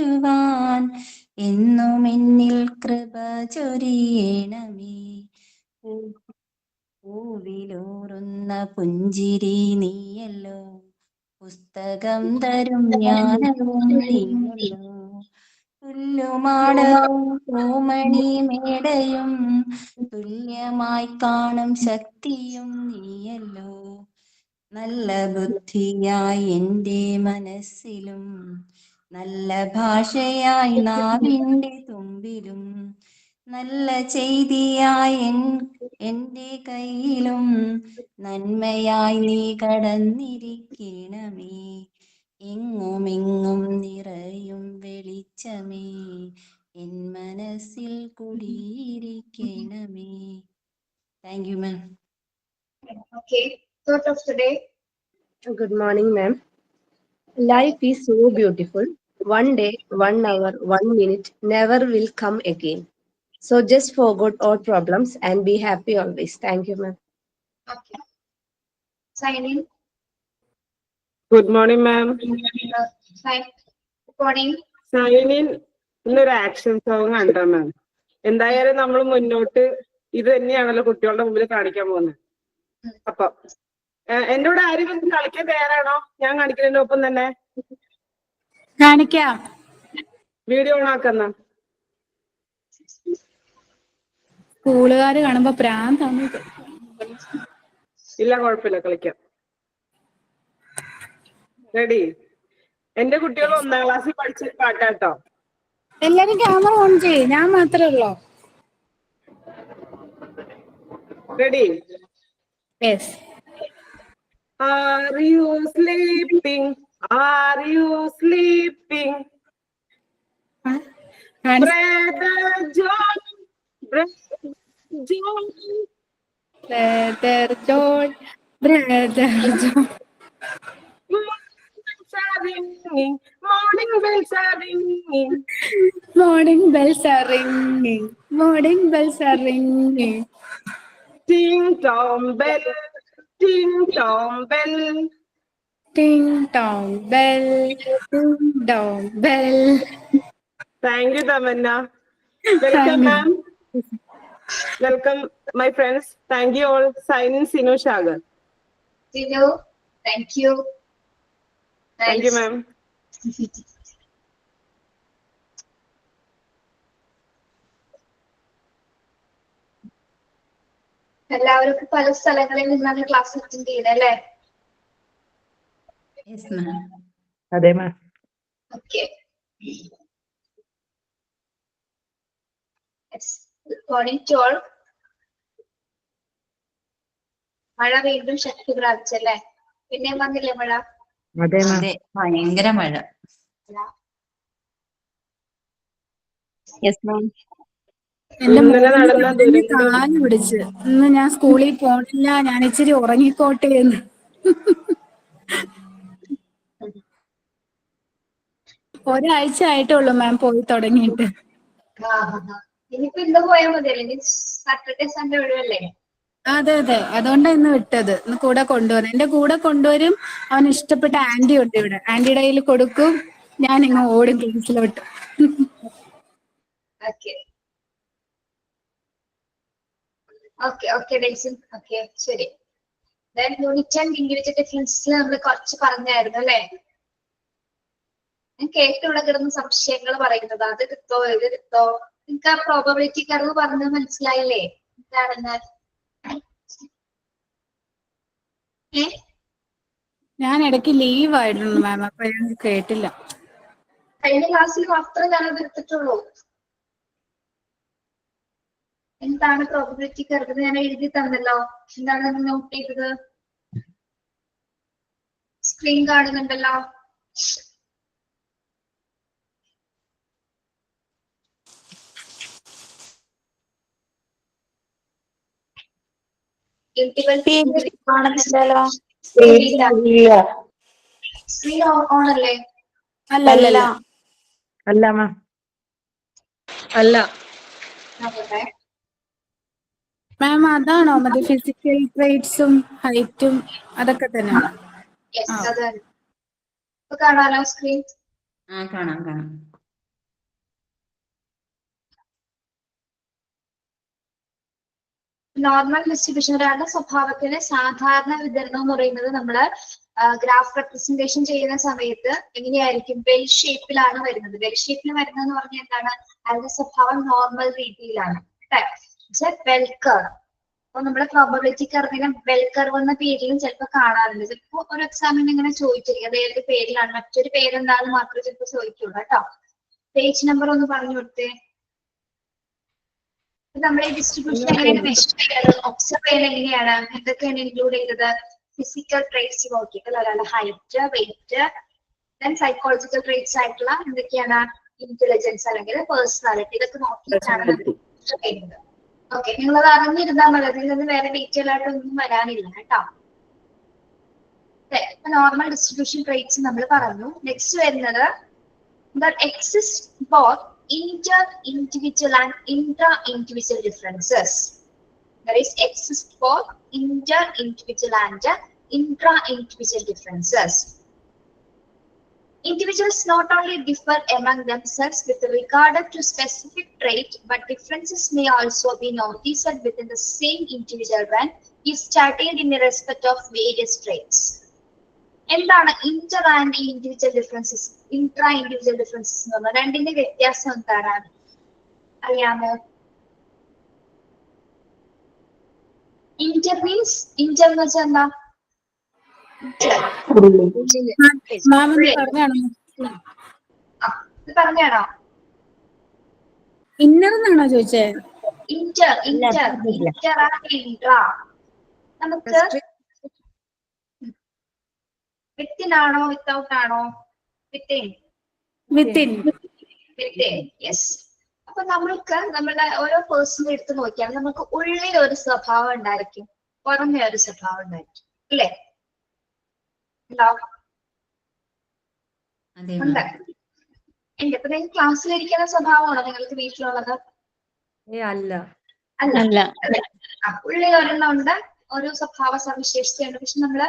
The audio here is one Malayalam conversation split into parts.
ജീവിക്കുവാൻ എന്നും എന്നിൽ കൃപ ചൊരിയണമേ. പൂവിലൂറുന്ന പുഞ്ചിരി നീയല്ലോ, പുസ്തകം തരും ജ്ഞാനവും നീയല്ലോ, പുല്ലുമാടവും പൂമണി മേടയും തുല്യമായി കാണും ശക്തിയും നീയല്ലോ. നല്ല ബുദ്ധിയായി എൻ്റെ മനസ്സിലും നല്ല ഭാഷയായി നാവിൻ്റെ തുമ്പിലും നല്ല ചെയ്തിയായി എൻ്റെ കയ്യിലും നന്മയായി നീ കടന്നിരിക്കണമേ. എങ്ങുമെങ്ങും നിറയും വെളിച്ചമേ, എൻ മനസ്സിൽ കുടിയിരിക്കണമേ. Thank you ma'am. Okay, thought of the day. Good morning, ma'am. Life is so beautiful. One day, 1 hour, 1 minute never will come again. So just forget all problems and be happy always. Thank you, ma'am. Okay. Sign in. Good morning ma'am. Sign. Good morning. Sign in ഇന്നൊരു ആക്ഷൻ സോങ് കണ്ടോ മാം? എന്തായാലും നമ്മൾ മുന്നോട്ട് ഇത് തന്നെയാണല്ലോ കുട്ടികളുടെ മുമ്പിൽ കാണിക്കാൻ പോകുന്നത്. അപ്പൊ എന്റെ കൂടെ ആരും കളിക്കാൻ തയ്യാറാണോ? ഞാൻ കാണിക്കുന്നതിന്റെ ഒപ്പം തന്നെ കാണിക്കാം. വീഡിയോ ഓൺ ആക്കുന്ന സ്കൂളുകാര് കാണുമ്പോ പ്രാന്താണ്. ഇല്ല, കുഴപ്പമില്ല, കളിക്കാം. റെഡി? എന്റെ കുട്ടികൾ 1ാം ക്ലാസ്സിൽ പഠിച്ച പാട്ടാട്ടോ. എല്ലാരും ക്യാമറ ഓൺ ചെയ്യും, ഞാൻ മാത്രമേ ഉള്ളൂ. Ready? Yes. Are you sleeping? Are you sleeping? Brother John, Brother John, Brother John, Brother John. Morning bells are ringing. Morning bells are ringing. Morning bells are ringing. Ting tom bell, ting tom bell. Ting tong bell, ting dong bell. Thank you, Tamanna. Welcome, ma'am. Welcome, my friends. Thank you all. Sign in, Sinu Shagar. Sinu, thank you. Thank you, ma'am. എല്ലാവർക്കും പല സ്ഥലങ്ങളിൽ നിന്നാണ് ക്ലാസ് അറ്റൻഡ് ചെയ്യുന്നത് അല്ലേ? Yes ma'am. അതെ ma'am. Okay. Good morning to all. മഴ വീണ്ടും ശക്തി പ്രാപിച്ചല്ലേ? പിന്നെയും വന്നില്ലേ മഴ? അതെ, ഭയങ്കര മഴ. Yes ma'am. എന്റെ ഇന്നലെ നടന്ന മോനെ കാല് പിടിച്ച് ഇന്ന് ഞാൻ സ്കൂളിൽ പോണില്ല, ഞാൻ ഇച്ചിരി ഉറങ്ങിക്കോട്ടെ എന്ന്. ഒരാഴ്ച ആയിട്ടുള്ളൂ മാം പോയി തുടങ്ങിയിട്ട്. ഇനിയിപ്പോ ഇന്ന് പോയാൽ മതി, അല്ലെങ്കിൽ സാറ്റർഡേ സൺഡേ ഒഴിവല്ലേ? അതെ അതെ, അതുകൊണ്ടാണ് ഇന്ന് വിട്ടത്. ഇന്ന് കൂടെ കൊണ്ടുവരും, എന്റെ കൂടെ കൊണ്ടുവരും. അവന് ഇഷ്ടപ്പെട്ട ആന്റി ഉണ്ട് ഇവിടെ, ആന്റിയുടെ കയ്യിൽ കൊടുക്കും, ഞാൻ ഇങ്ങ് ഓടും ക്ലാസ്സിലോട്ട്. ഓക്കെ ഓക്കെ ഓക്കെ ഡേയ്സൺ. ഓക്കെ, ശരി. യൂണിറ്റ് ആൻഡ് ഇൻഡിവിജ്വൽ ഡിഫറൻസിൽ നമ്മൾ കുറച്ച് പറഞ്ഞായിരുന്നു അല്ലേ? ഞാൻ കേട്ടിവിടെ കിടന്ന സംശയങ്ങൾ പറയുന്നത് അത് എടുത്തോ ഇത് എടുത്തോ. നിങ്ങൾക്ക് ആ പ്രോബബിലിറ്റി കർവ് പറഞ്ഞത് മനസ്സിലായില്ലേ? എന്താണെന്ന് ഞാൻ ഇടയ്ക്ക് ലീവ് ആയിരുന്നു മാം, അപ്പൊ ഞാൻ കേട്ടില്ല. കഴിഞ്ഞ ക്ലാസ്സിൽ മാത്രമേ ഞാനത് എടുത്തിട്ടുള്ളൂ. എന്താണ് പ്രോബബിലിറ്റി കർവ് ഞാൻ എഴുതി തന്നല്ലോ. എന്താണ് നോട്ട് ചെയ്തത്? സ്ക്രീൻ കാണുന്നുണ്ടല്ലോ. കാണുന്നില്ലല്ലോ. സ്ക്രീൻ ഓൺ അല്ലേ? അല്ല അല്ല അല്ല അല്ല മാം. അല്ല മാം, അതാണോ മറ്റേ ഫിസിക്കൽ ട്രേറ്റ്സും ഹൈറ്റും അതൊക്കെ തന്നെയാണോ? യെസ്, അതാണ്. ഇപ്പൊ കാണാലോ സ്ക്രീൻ? കാണാം. നോർമൽ ഡിസ്ട്രിബ്യൂഷൻ ഒരാളുടെ സ്വഭാവത്തിന് സാധാരണ വിതരണം എന്ന് പറയുന്നത് നമ്മള് ഗ്രാഫ് റെപ്രസെന്റേഷൻ ചെയ്യുന്ന സമയത്ത് എങ്ങനെയായിരിക്കും? ബെൽ ഷേപ്പിലാണ് വരുന്നത്. ബെൽ ഷേപ്പിൽ വരുന്നതെന്ന് പറഞ്ഞാൽ എന്താണ്? അതിന്റെ സ്വഭാവം നോർമൽ രീതിയിലാണ്. Bell curve. അപ്പൊ നമ്മുടെ പ്രോബബിലിറ്റി കർവിനെ ബെൽ കർവ് എന്ന പേരിലും ചിലപ്പോൾ കാണാറുണ്ട്. ചിലപ്പോൾ ഒരു എക്സാമിന് ഇങ്ങനെ ചോദിച്ചിരിക്കും അത് ഏത് പേരിലാണ്, മറ്റൊരു പേരെന്താന്ന് മാത്രമേ ചിലപ്പോൾ ചോദിക്കുള്ളൂ കേട്ടോ. പേജ് നമ്പർ ഒന്ന് പറഞ്ഞു കൊടുത്തേ. നമ്മുടെ ഡിസ്ട്രിബ്യൂഷൻ എങ്ങനെയാണ് മെഷർ ചെയ്യാറ്, ഒബ്സർവ് ചെയ്യാൻ എങ്ങനെയാണ്, എന്തൊക്കെയാണ് ഇൻക്ലൂഡ് ചെയ്തത്? ഫിസിക്കൽ ട്രേറ്റ്സ് നോക്കിയിട്ട് ഒരാളുടെ height, weight, then psychological traits ആയിട്ടുള്ള എന്തൊക്കെയാണ്? ഇന്റലിജൻസ് അല്ലെങ്കിൽ പേഴ്സണാലിറ്റി, ഇതൊക്കെ നോക്കിയിട്ടാണ് മെഷർ ചെയ്യുന്നത്. ഓക്കെ, നിങ്ങളത് അറിഞ്ഞിരുന്നാൽ മതി. അതിൽ നിന്ന് വേറെ ഡീറ്റെയിൽ ആയിട്ടൊന്നും വരാനില്ല കേട്ടോ. നോർമൽ ഡിസ്ട്രിബ്യൂഷൻ ട്രേറ്റ്സ് നമ്മൾ പറഞ്ഞു. നെക്സ്റ്റ് വരുന്നത് exist both inter-individual and intra-individual differences. There is exist for inter-individual and intra-individual differences. Individuals not only differ among themselves with regard to specific trait, but differences may also be noticed within the same individual when is studied in respect of various traits. എന്താണ് Inter and individual differences, intra individual differences എന്ന് പറഞ്ഞാൽ രണ്ടിന്റെ വ്യത്യാസം എന്താണ് അറിയാമോ? ഇന്റർ മീൻസ്, ഇന്റർ എന്ന് വെച്ചാൽ എന്താ? പറഞ്ഞാണോ? ഇന്നർ എന്നാണോ ചോദിച്ചേ? Inter Inter Inter and intra. നമുക്ക് വിത്തിനാണോ വിത്തൗട്ട് ആണോ? വിത്തിൻ. വിത്തിൻ. Within, yes. അപ്പൊ നമ്മൾക്ക് നമ്മുടെ ഓരോ പേഴ്സണെ എടുത്ത് നോക്കിയാൽ നമുക്ക് ഉള്ളിൽ ഒരു സ്വഭാവം ഉണ്ടായിരിക്കും, പുറമെ ഒരു സ്വഭാവം ഉണ്ടായിരിക്കും, അല്ലേ? ഉണ്ടാവും. ഉണ്ട്. ഉണ്ട്. ഇപ്പൊ നിങ്ങൾ ക്ലാസ്സിലിരിക്കുന്ന സ്വഭാവമാണോ നിങ്ങൾക്ക് വീട്ടിലുള്ളത്? അല്ല. അല്ല. ഉള്ളിൽ ഒരെണ്ണം ഉണ്ട്, ഒരു സ്വഭാവ സവിശേഷതയുണ്ട്. പക്ഷെ നമ്മള്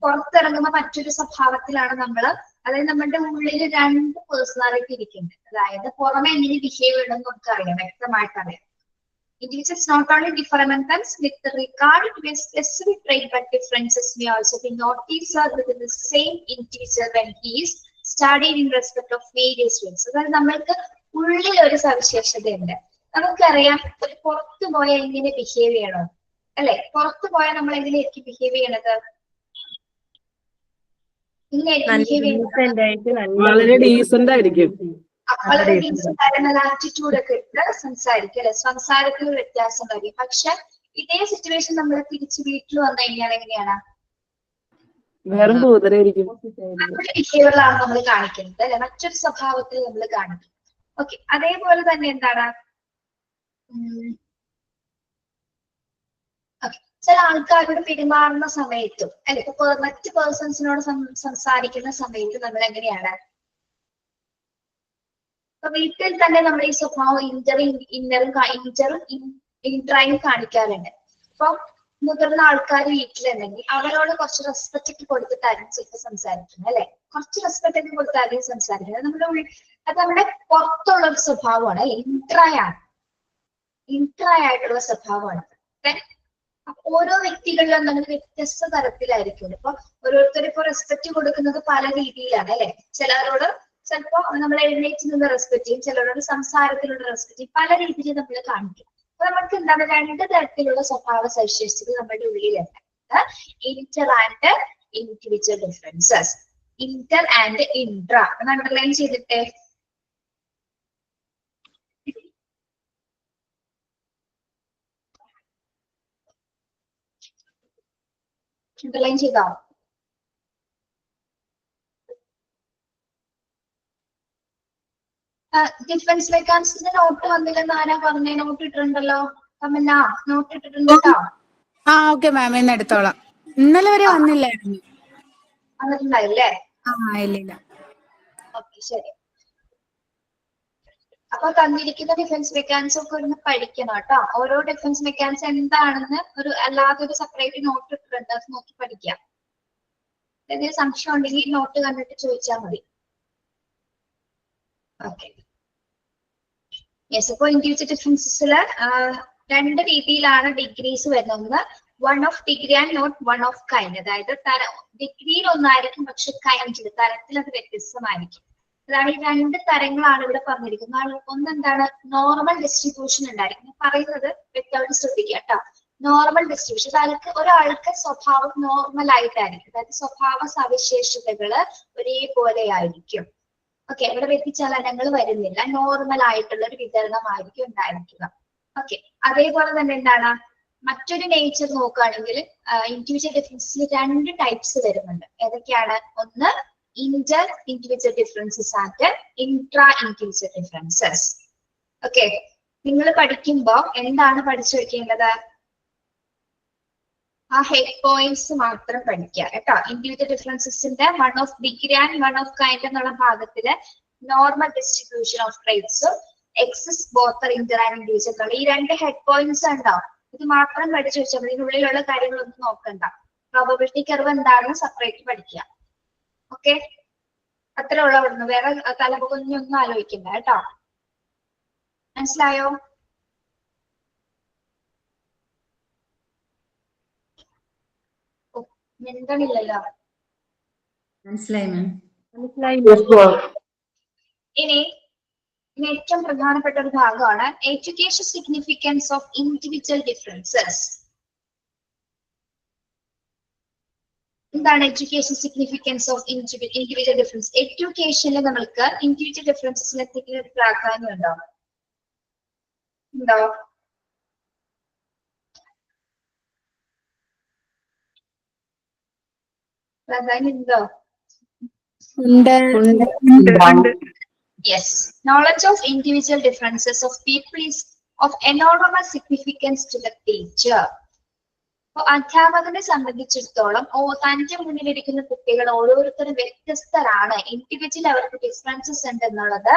പുറത്തിറങ്ങുമ്പോ മറ്റൊരു സ്വഭാവത്തിലാണ് നമ്മള്. അതായത് നമ്മുടെ ഉള്ളിൽ രണ്ട് പേഴ്സണാലിറ്റി ഇരിക്കുന്നുണ്ട്. അതായത് പുറമെ എങ്ങനെ ബിഹേവ് ചെയ്യണമെന്ന് നമുക്ക് അറിയാം, വ്യക്തമായിട്ട് അറിയാം. Individuals not only differ among them with regard to a specific trait, but differences may also be noticed within the same individual when he is studied in respect of various traits. അതായത് നമ്മൾക്ക് ഉള്ളിൽ ഒരു സവിശേഷതയുണ്ട്. നമുക്കറിയാം ഒരു പുറത്തു പോയാൽ എങ്ങനെ ബിഹേവ് ചെയ്യണം, അല്ലെ? പുറത്തു പോയാൽ നമ്മൾ എങ്ങനെയായിരിക്കും ബിഹേവ് ചെയ്യണത്? വളരെ ഡീസന്റ് ആയിരിക്കും, വളരെ ഡീസന്റ് ആയിരുന്ന ആറ്റിറ്റ്യൂഡ് ഒക്കെ ഇട്ട് സംസാരിക്കും, അല്ലെ? സംസാരത്തിൽ വ്യത്യാസം വരും. പക്ഷെ ഇതേ സിറ്റുവേഷൻ നമ്മൾ തിരിച്ച് വീട്ടിൽ വന്നു കഴിഞ്ഞാൽ എങ്ങനെയാണ്? വേറെ ബോധരായിരിക്കും, ബിഹേവിയറിലാണ് നമ്മൾ കാണിക്കുന്നത്, അല്ലെ? മറ്റൊരു സ്വഭാവത്തിൽ നമ്മൾ കാണിക്കും. ഓക്കെ, അതേപോലെ തന്നെ എന്താണ് ചില ആൾക്കാരോട് പെരുമാറുന്ന സമയത്തും, അല്ലെ? ഇപ്പൊ മറ്റ് പേഴ്സൺസിനോട് സംസാരിക്കുന്ന സമയത്ത് നമ്മൾ എങ്ങനെയാണ്? ഇപ്പൊ വീട്ടിൽ തന്നെ നമ്മൾ ഈ സ്വഭാവം ഇന്ററും ഇൻട്രയും കാണിക്കാറുണ്ട്. ഇപ്പൊ മുതിർന്ന ആൾക്കാർ വീട്ടിലുണ്ടെങ്കിൽ അവരോട് കുറച്ച് റെസ്പെക്ട് ഒക്കെ കൊടുത്തിട്ടായിരിക്കും ചിലപ്പോൾ സംസാരിക്കുന്നത്, അല്ലെ? കുറച്ച് റെസ്പെക്ട് ഒക്കെ കൊടുത്തായിരിക്കും സംസാരിക്കുന്നത്. അത് നമ്മുടെ പുറത്തുള്ള ഒരു സ്വഭാവമാണ്, അല്ലെ? ഇൻട്രായിട്ടുള്ള സ്വഭാവമാണ്. ഓരോ വ്യക്തികളിലും നമ്മൾ വ്യത്യസ്ത തരത്തിലായിരിക്കും. ഇപ്പൊ ഓരോരുത്തർ ഇപ്പൊ റെസ്പെക്ട് കൊടുക്കുന്നത് പല രീതിയിലാണ്, അല്ലെ? ചിലരോട് ചിലപ്പോ നമ്മൾ എഴുന്നേറ്റ് നിന്ന് റെസ്പെക്ട് ചെയ്യും, ചിലരോട് സംസാരത്തിലുള്ള റെസ്പെക്ട് ചെയ്യും, പല രീതിയിൽ നമ്മൾ കാണിക്കും. അപ്പൊ നമുക്ക് എന്താണ് രണ്ട് തരത്തിലുള്ള സ്വഭാവ സവിശേഷതകൾ നമ്മുടെ ഉള്ളിലുണ്ട്. Inter and individual differences. Inter and intra എന്ന് അണ്ടർലൈൻ ചെയ്തിട്ടേ. അണ്ടർലൈൻ ചെയ്തോ? ഡിഫറൻസ് മെക്കാനിസത്തിന്റെ നോട്ട് വന്നില്ലെന്ന് ആരാ പറഞ്ഞേ? നോട്ട് ഇട്ടിട്ടുണ്ടല്ലോ. തമന്ന നോട്ട് ഇട്ടിട്ടുണ്ട് കേട്ടോ. ആ ഓക്കെ മാം, ഇന്ന് എടുത്തോളാം. ഇന്നലെ വരെ വന്നില്ലായിരുന്നു. വന്നിട്ടുണ്ടായില്ലേ? ഇല്ല. ഓക്കെ, ശരി. അപ്പൊ തന്നിരിക്കുന്ന ഡിഫൻസ് മെക്കാനിസം ഒക്കെ ഒന്ന് പഠിക്കണം കേട്ടോ. ഓരോ ഡിഫൻസ് മെക്കാനിസം എന്താണെന്ന് അല്ലാതെ ഒരു സെപ്പറേറ്റ് നോട്ട് ഇട്ടിട്ടുണ്ട്, അത് നോക്കി പഠിക്കാം. എന്തെങ്കിലും സംശയം ഉണ്ടെങ്കിൽ നോട്ട് കണ്ടിട്ട് ചോദിച്ചാൽ മതി. Okay, yes. അപ്പൊ ഇൻഡിവിജ്വൽ ഡിഫറൻസസില് രണ്ട് രീതിയിലാണ് ഡിഗ്രീസ് വരുന്നത്. ഒന്ന് one of degree and not one of kind. അതായത് ഡിഗ്രിയിൽ ഒന്നായിരിക്കും, പക്ഷെ കൈൻഡിൽ തരത്തിൽ അത് വ്യത്യസ്തമായിരിക്കും. അതാണ് ഈ രണ്ട് തരങ്ങളാണ് ഇവിടെ പറഞ്ഞിരിക്കുന്നത്. ഒന്നെന്താണ്, നോർമൽ ഡിസ്ട്രിബ്യൂഷൻ ഉണ്ടായിരിക്കും. പറയുന്നത് വ്യക്തമായിട്ട് ശ്രദ്ധിക്കുക കേട്ടോ. നോർമൽ ഡിസ്ട്രിബ്യൂഷൻ, അതായത് ഒരാൾക്ക് സ്വഭാവം നോർമൽ ആയിട്ടായിരിക്കും, അതായത് സ്വഭാവ സവിശേഷതകള് ഒരേപോലെ ആയിരിക്കും. ഓക്കെ, ഇവിടെ വ്യതിചലനങ്ങൾ വരുന്നില്ല, നോർമൽ ആയിട്ടുള്ള ഒരു വിതരണമായിരിക്കും ഉണ്ടായിരിക്കുക. ഓക്കെ, അതേപോലെ തന്നെ എന്താണ്, മറ്റൊരു നേച്ചർ നോക്കുകയാണെങ്കിൽ ഇൻഡിവിജ്വൽ ഡിഫറൻസിൽ രണ്ട് ടൈപ്സ് വരുന്നുണ്ട്. ഏതൊക്കെയാണ്? ഒന്ന് Inter individual differences and intra individual differences. Okay, നിങ്ങൾ പഠിക്കുമ്പോ എന്താണ് പഠിച്ചു വെക്കേണ്ടത്? ആ ഹെഡ് പോയിന്റ്സ് മാത്രം പഠിക്കുക കേട്ടോ. ഇൻഡിവിജ്വൽ ഡിഫറൻസസിന്റെ one of degree and one of kind എന്നുള്ള ഭാഗത്തില് നോർമൽ ഡിസ്ട്രിബ്യൂഷൻ ഓഫ് ട്രേറ്റ്സും exist both inter and individual, ഈ രണ്ട് ഹെഡ് പോയിന്റ്സ് ഉണ്ടാവും. ഇത് മാത്രം പഠിച്ചു വെച്ചാൽ മതി, ഇതിനുള്ളിലുള്ള കാര്യങ്ങളൊന്നും നോക്കണ്ട. പ്രോബബിലിറ്റി കർവ് എന്താണെന്ന് സെപ്പറേറ്റ് പഠിക്കുക. ഓക്കെ, അത്ര ഉള്ളവിടുന്ന് വേറെ തലപൊക്കൊന്നും ആലോചിക്കണ്ട കേട്ടോ. മനസ്സിലായോ? മിണ്ടണില്ലല്ലോ. മനസ്സിലായി മാം. ഇനി ഏറ്റവും പ്രധാനപ്പെട്ട ഒരു ഭാഗമാണ് education significance of individual differences. എന്താണ് education significance of individual difference? എഡ്യൂക്കേഷനിൽ നമ്മൾക്ക് ഇൻഡിവിജ്വൽ ഡിഫറൻസസിൽ എന്തെങ്കിലും ഒരു പ്രാധാന്യം ഉണ്ടോ? ഉണ്ടോ? പ്രാധാന്യം ഉണ്ടോ? Yes, knowledge of individual differences of people is of enormous significance to the teacher. അധ്യാപകനെ സംബന്ധിച്ചിടത്തോളം തന്റെ മുന്നിലിരിക്കുന്ന കുട്ടികൾ ഓരോരുത്തരും വ്യത്യസ്തരാണ്, ഇൻഡിവിജ്വൽ അവർക്ക് ഡിഫറൻസസ് ഉണ്ട് എന്നുള്ളത്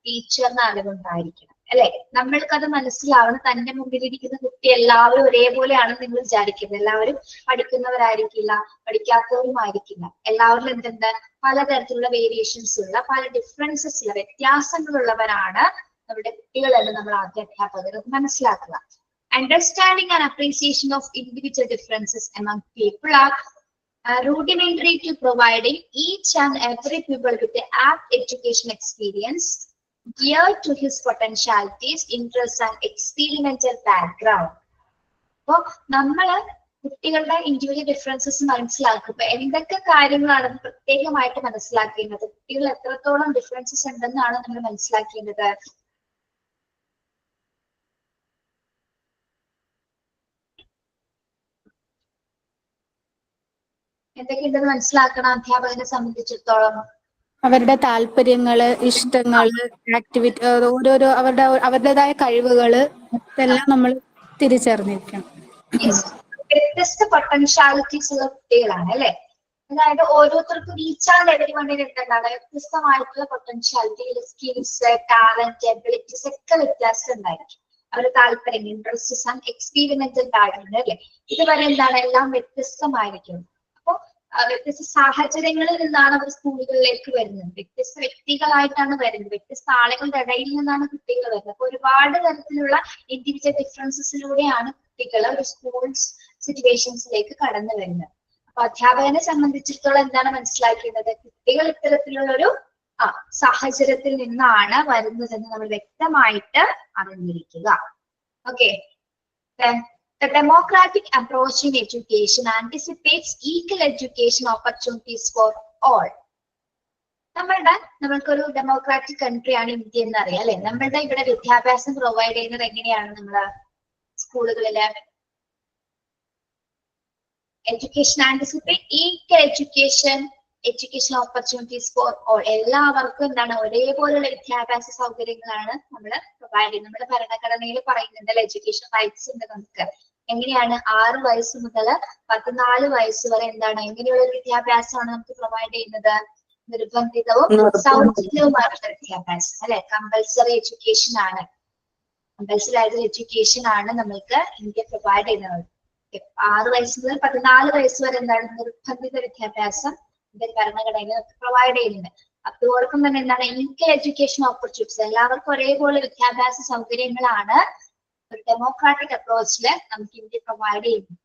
ടീച്ചറിന് അറിവുണ്ടായിരിക്കണം അല്ലെ. നമ്മൾക്കത് മനസ്സിലാവണം. തന്റെ മുന്നിലിരിക്കുന്ന കുട്ടി എല്ലാവരും ഒരേപോലെയാണെന്ന് നിങ്ങൾ വിചാരിക്കുന്നത്. എല്ലാവരും പഠിക്കുന്നവരായിരിക്കില്ല, പഠിക്കാത്തവരുമായിരിക്കില്ല. എല്ലാവരിലും എന്തുണ്ട്? പലതരത്തിലുള്ള വേരിയേഷൻസ് ഉള്ള, പല ഡിഫറൻസസ് ഉള്ള, വ്യത്യാസങ്ങളുള്ളവരാണ് നമ്മുടെ കുട്ടികൾ എന്ന് നമ്മൾ ആദ്യ അധ്യാപകർ മനസ്സിലാക്കുക. Understanding and appreciation of individual differences among people are rudimentary to providing each and every pupil with the apt education experience geared to his potentialities, interests and experimental background. അപ്പോൾ നമ്മള് കുട്ടികളുടെ ഇൻഡിവിജ്വൽ ഡിഫറൻസസ് മനസ്സിലാക്കുമ്പോൾ എന്തൊക്കെ കാര്യങ്ങളാണ് പ്രത്യേകമായിട്ട് മനസ്സിലാക്കേണ്ടത്? കുട്ടികൾ എത്രത്തോളം ഡിഫറൻസസ് ഉണ്ടെന്നാണ് നമ്മൾ മനസ്സിലാക്കേണ്ടത്? എന്തൊക്കെയുണ്ടെന്ന് മനസ്സിലാക്കണം അധ്യാപകനെ സംബന്ധിച്ചിടത്തോളം? അവരുടെ താല്പര്യങ്ങള്, ഇഷ്ടങ്ങള്, ആക്ടിവിറ്റി, ഓരോരോ അവരുടേതായ കഴിവുകള് ഇതെല്ലാം നമ്മൾ തിരിച്ചറിഞ്ഞിരിക്കണം. വ്യത്യസ്ത പൊട്ടൻഷ്യാലിറ്റീസ് ഉള്ള കുട്ടികളാണ് അല്ലെ. അതായത് ഓരോരുത്തർക്കും ഈച്ച് ആൻഡ് എവരി വണ്ണിന് എന്താണ് വ്യത്യസ്തമായിട്ടുള്ള പൊട്ടൻഷ്യാലിറ്റി, സ്കിൽസ്, ടാലന്റ്, എബിലിറ്റീസ് ഒക്കെ വ്യത്യാസം ഉണ്ടായിരിക്കും. അവരുടെ താല്പര്യങ്ങൾ, ഇൻട്രസ്റ്റ്സ് ആൻഡ് എക്സ്പീരിമെന്റൽ ബാക്ക്ഗ്രൗണ്ട് അല്ലെ, ഇതുവരെ എന്താണ് എല്ലാം വ്യത്യസ്തമായിരിക്കും. വ്യത്യസ്ത സാഹചര്യങ്ങളിൽ നിന്നാണ് അവർ സ്കൂളുകളിലേക്ക് വരുന്നത്, വ്യത്യസ്ത വ്യക്തികളായിട്ടാണ് വരുന്നത്, വ്യത്യസ്ത ആളുകളുടെ ഇടയിൽ നിന്നാണ് കുട്ടികൾ വരുന്നത്. അപ്പൊ ഒരുപാട് തരത്തിലുള്ള ഇൻഡിവിജ്വൽ ഡിഫറൻസസിലൂടെയാണ് കുട്ടികൾ ഒരു സ്കൂൾ സിറ്റുവേഷൻസിലേക്ക് കടന്നു വരുന്നത്. അപ്പൊ അധ്യാപകനെ സംബന്ധിച്ചിടത്തോളം എന്താണ് മനസ്സിലാക്കേണ്ടത്? കുട്ടികൾ ഇത്തരത്തിലുള്ള ഒരു സാഹചര്യത്തിൽ നിന്നാണ് വരുന്നതെന്ന് നമ്മൾ വ്യക്തമായിട്ട് അറിഞ്ഞിരിക്കുക. Okay, the democratic approach in education anticipates equal education opportunities for all. നമ്മൾക്കൊരു ഡെമോക്രാറ്റിക് കൺട്രിയാണ് ഇന്ത്യ എന്ന് അറിയാം അല്ലെ. നമ്മളുടെ ഇവിടെ വിദ്യാഭ്യാസം പ്രൊവൈഡ് ചെയ്യുന്നത് എങ്ങനെയാണ്? നമ്മള് സ്കൂളുകളില് education anticipate equal education opportunities for all. എല്ലാവർക്കും എന്താണ് ഒരേപോലെയുള്ള വിദ്യാഭ്യാസ സൗകര്യങ്ങളാണ് നമ്മൾ പ്രൊവൈഡ് ചെയ്യുന്നത്. നമ്മുടെ ഭരണഘടനയിൽ പറയുന്നുണ്ട് എഡ്യൂക്കേഷൻ റൈറ്റ്സ് ഉണ്ട് നമുക്ക്. എങ്ങനെയാണ്? 6 വയസ്സ് മുതൽ 14 വയസ്സ് വരെ എന്താണ് എങ്ങനെയുള്ള വിദ്യാഭ്യാസമാണ് നമുക്ക് പ്രൊവൈഡ് ചെയ്യുന്നത്? നിർബന്ധിതവും സൗജന്യവുമായിട്ടുള്ള വിദ്യാഭ്യാസം അല്ലെ. കമ്പൽസറി എഡ്യൂക്കേഷൻ ആണ്, കമ്പൽസറി ആയിട്ടുള്ള എഡ്യൂക്കേഷൻ ആണ് നമ്മൾക്ക് ഇന്ത്യ പ്രൊവൈഡ് ചെയ്യുന്നത്. 6 വയസ്സ് മുതൽ 14 വയസ്സ് വരെ എന്താണ് നിർബന്ധിത വിദ്യാഭ്യാസം ഇന്ത്യൻ ഭരണഘടനയിൽ നമുക്ക് പ്രൊവൈഡ് ചെയ്യുന്നുണ്ട്. അതോടൊപ്പം തന്നെ എന്താണ് ഈക്വൽ എഡ്യൂക്കേഷൻ ഓപ്പർച്യൂണിറ്റീസ്, എല്ലാവർക്കും ഒരേപോലെ വിദ്യാഭ്യാസ സൗകര്യങ്ങളാണ് ഒരു ഡെമോക്രാറ്റിക് അപ്രോച്ചില് നമുക്ക് ഇന്ത്യ പ്രൊവൈഡ് ചെയ്യുന്നു.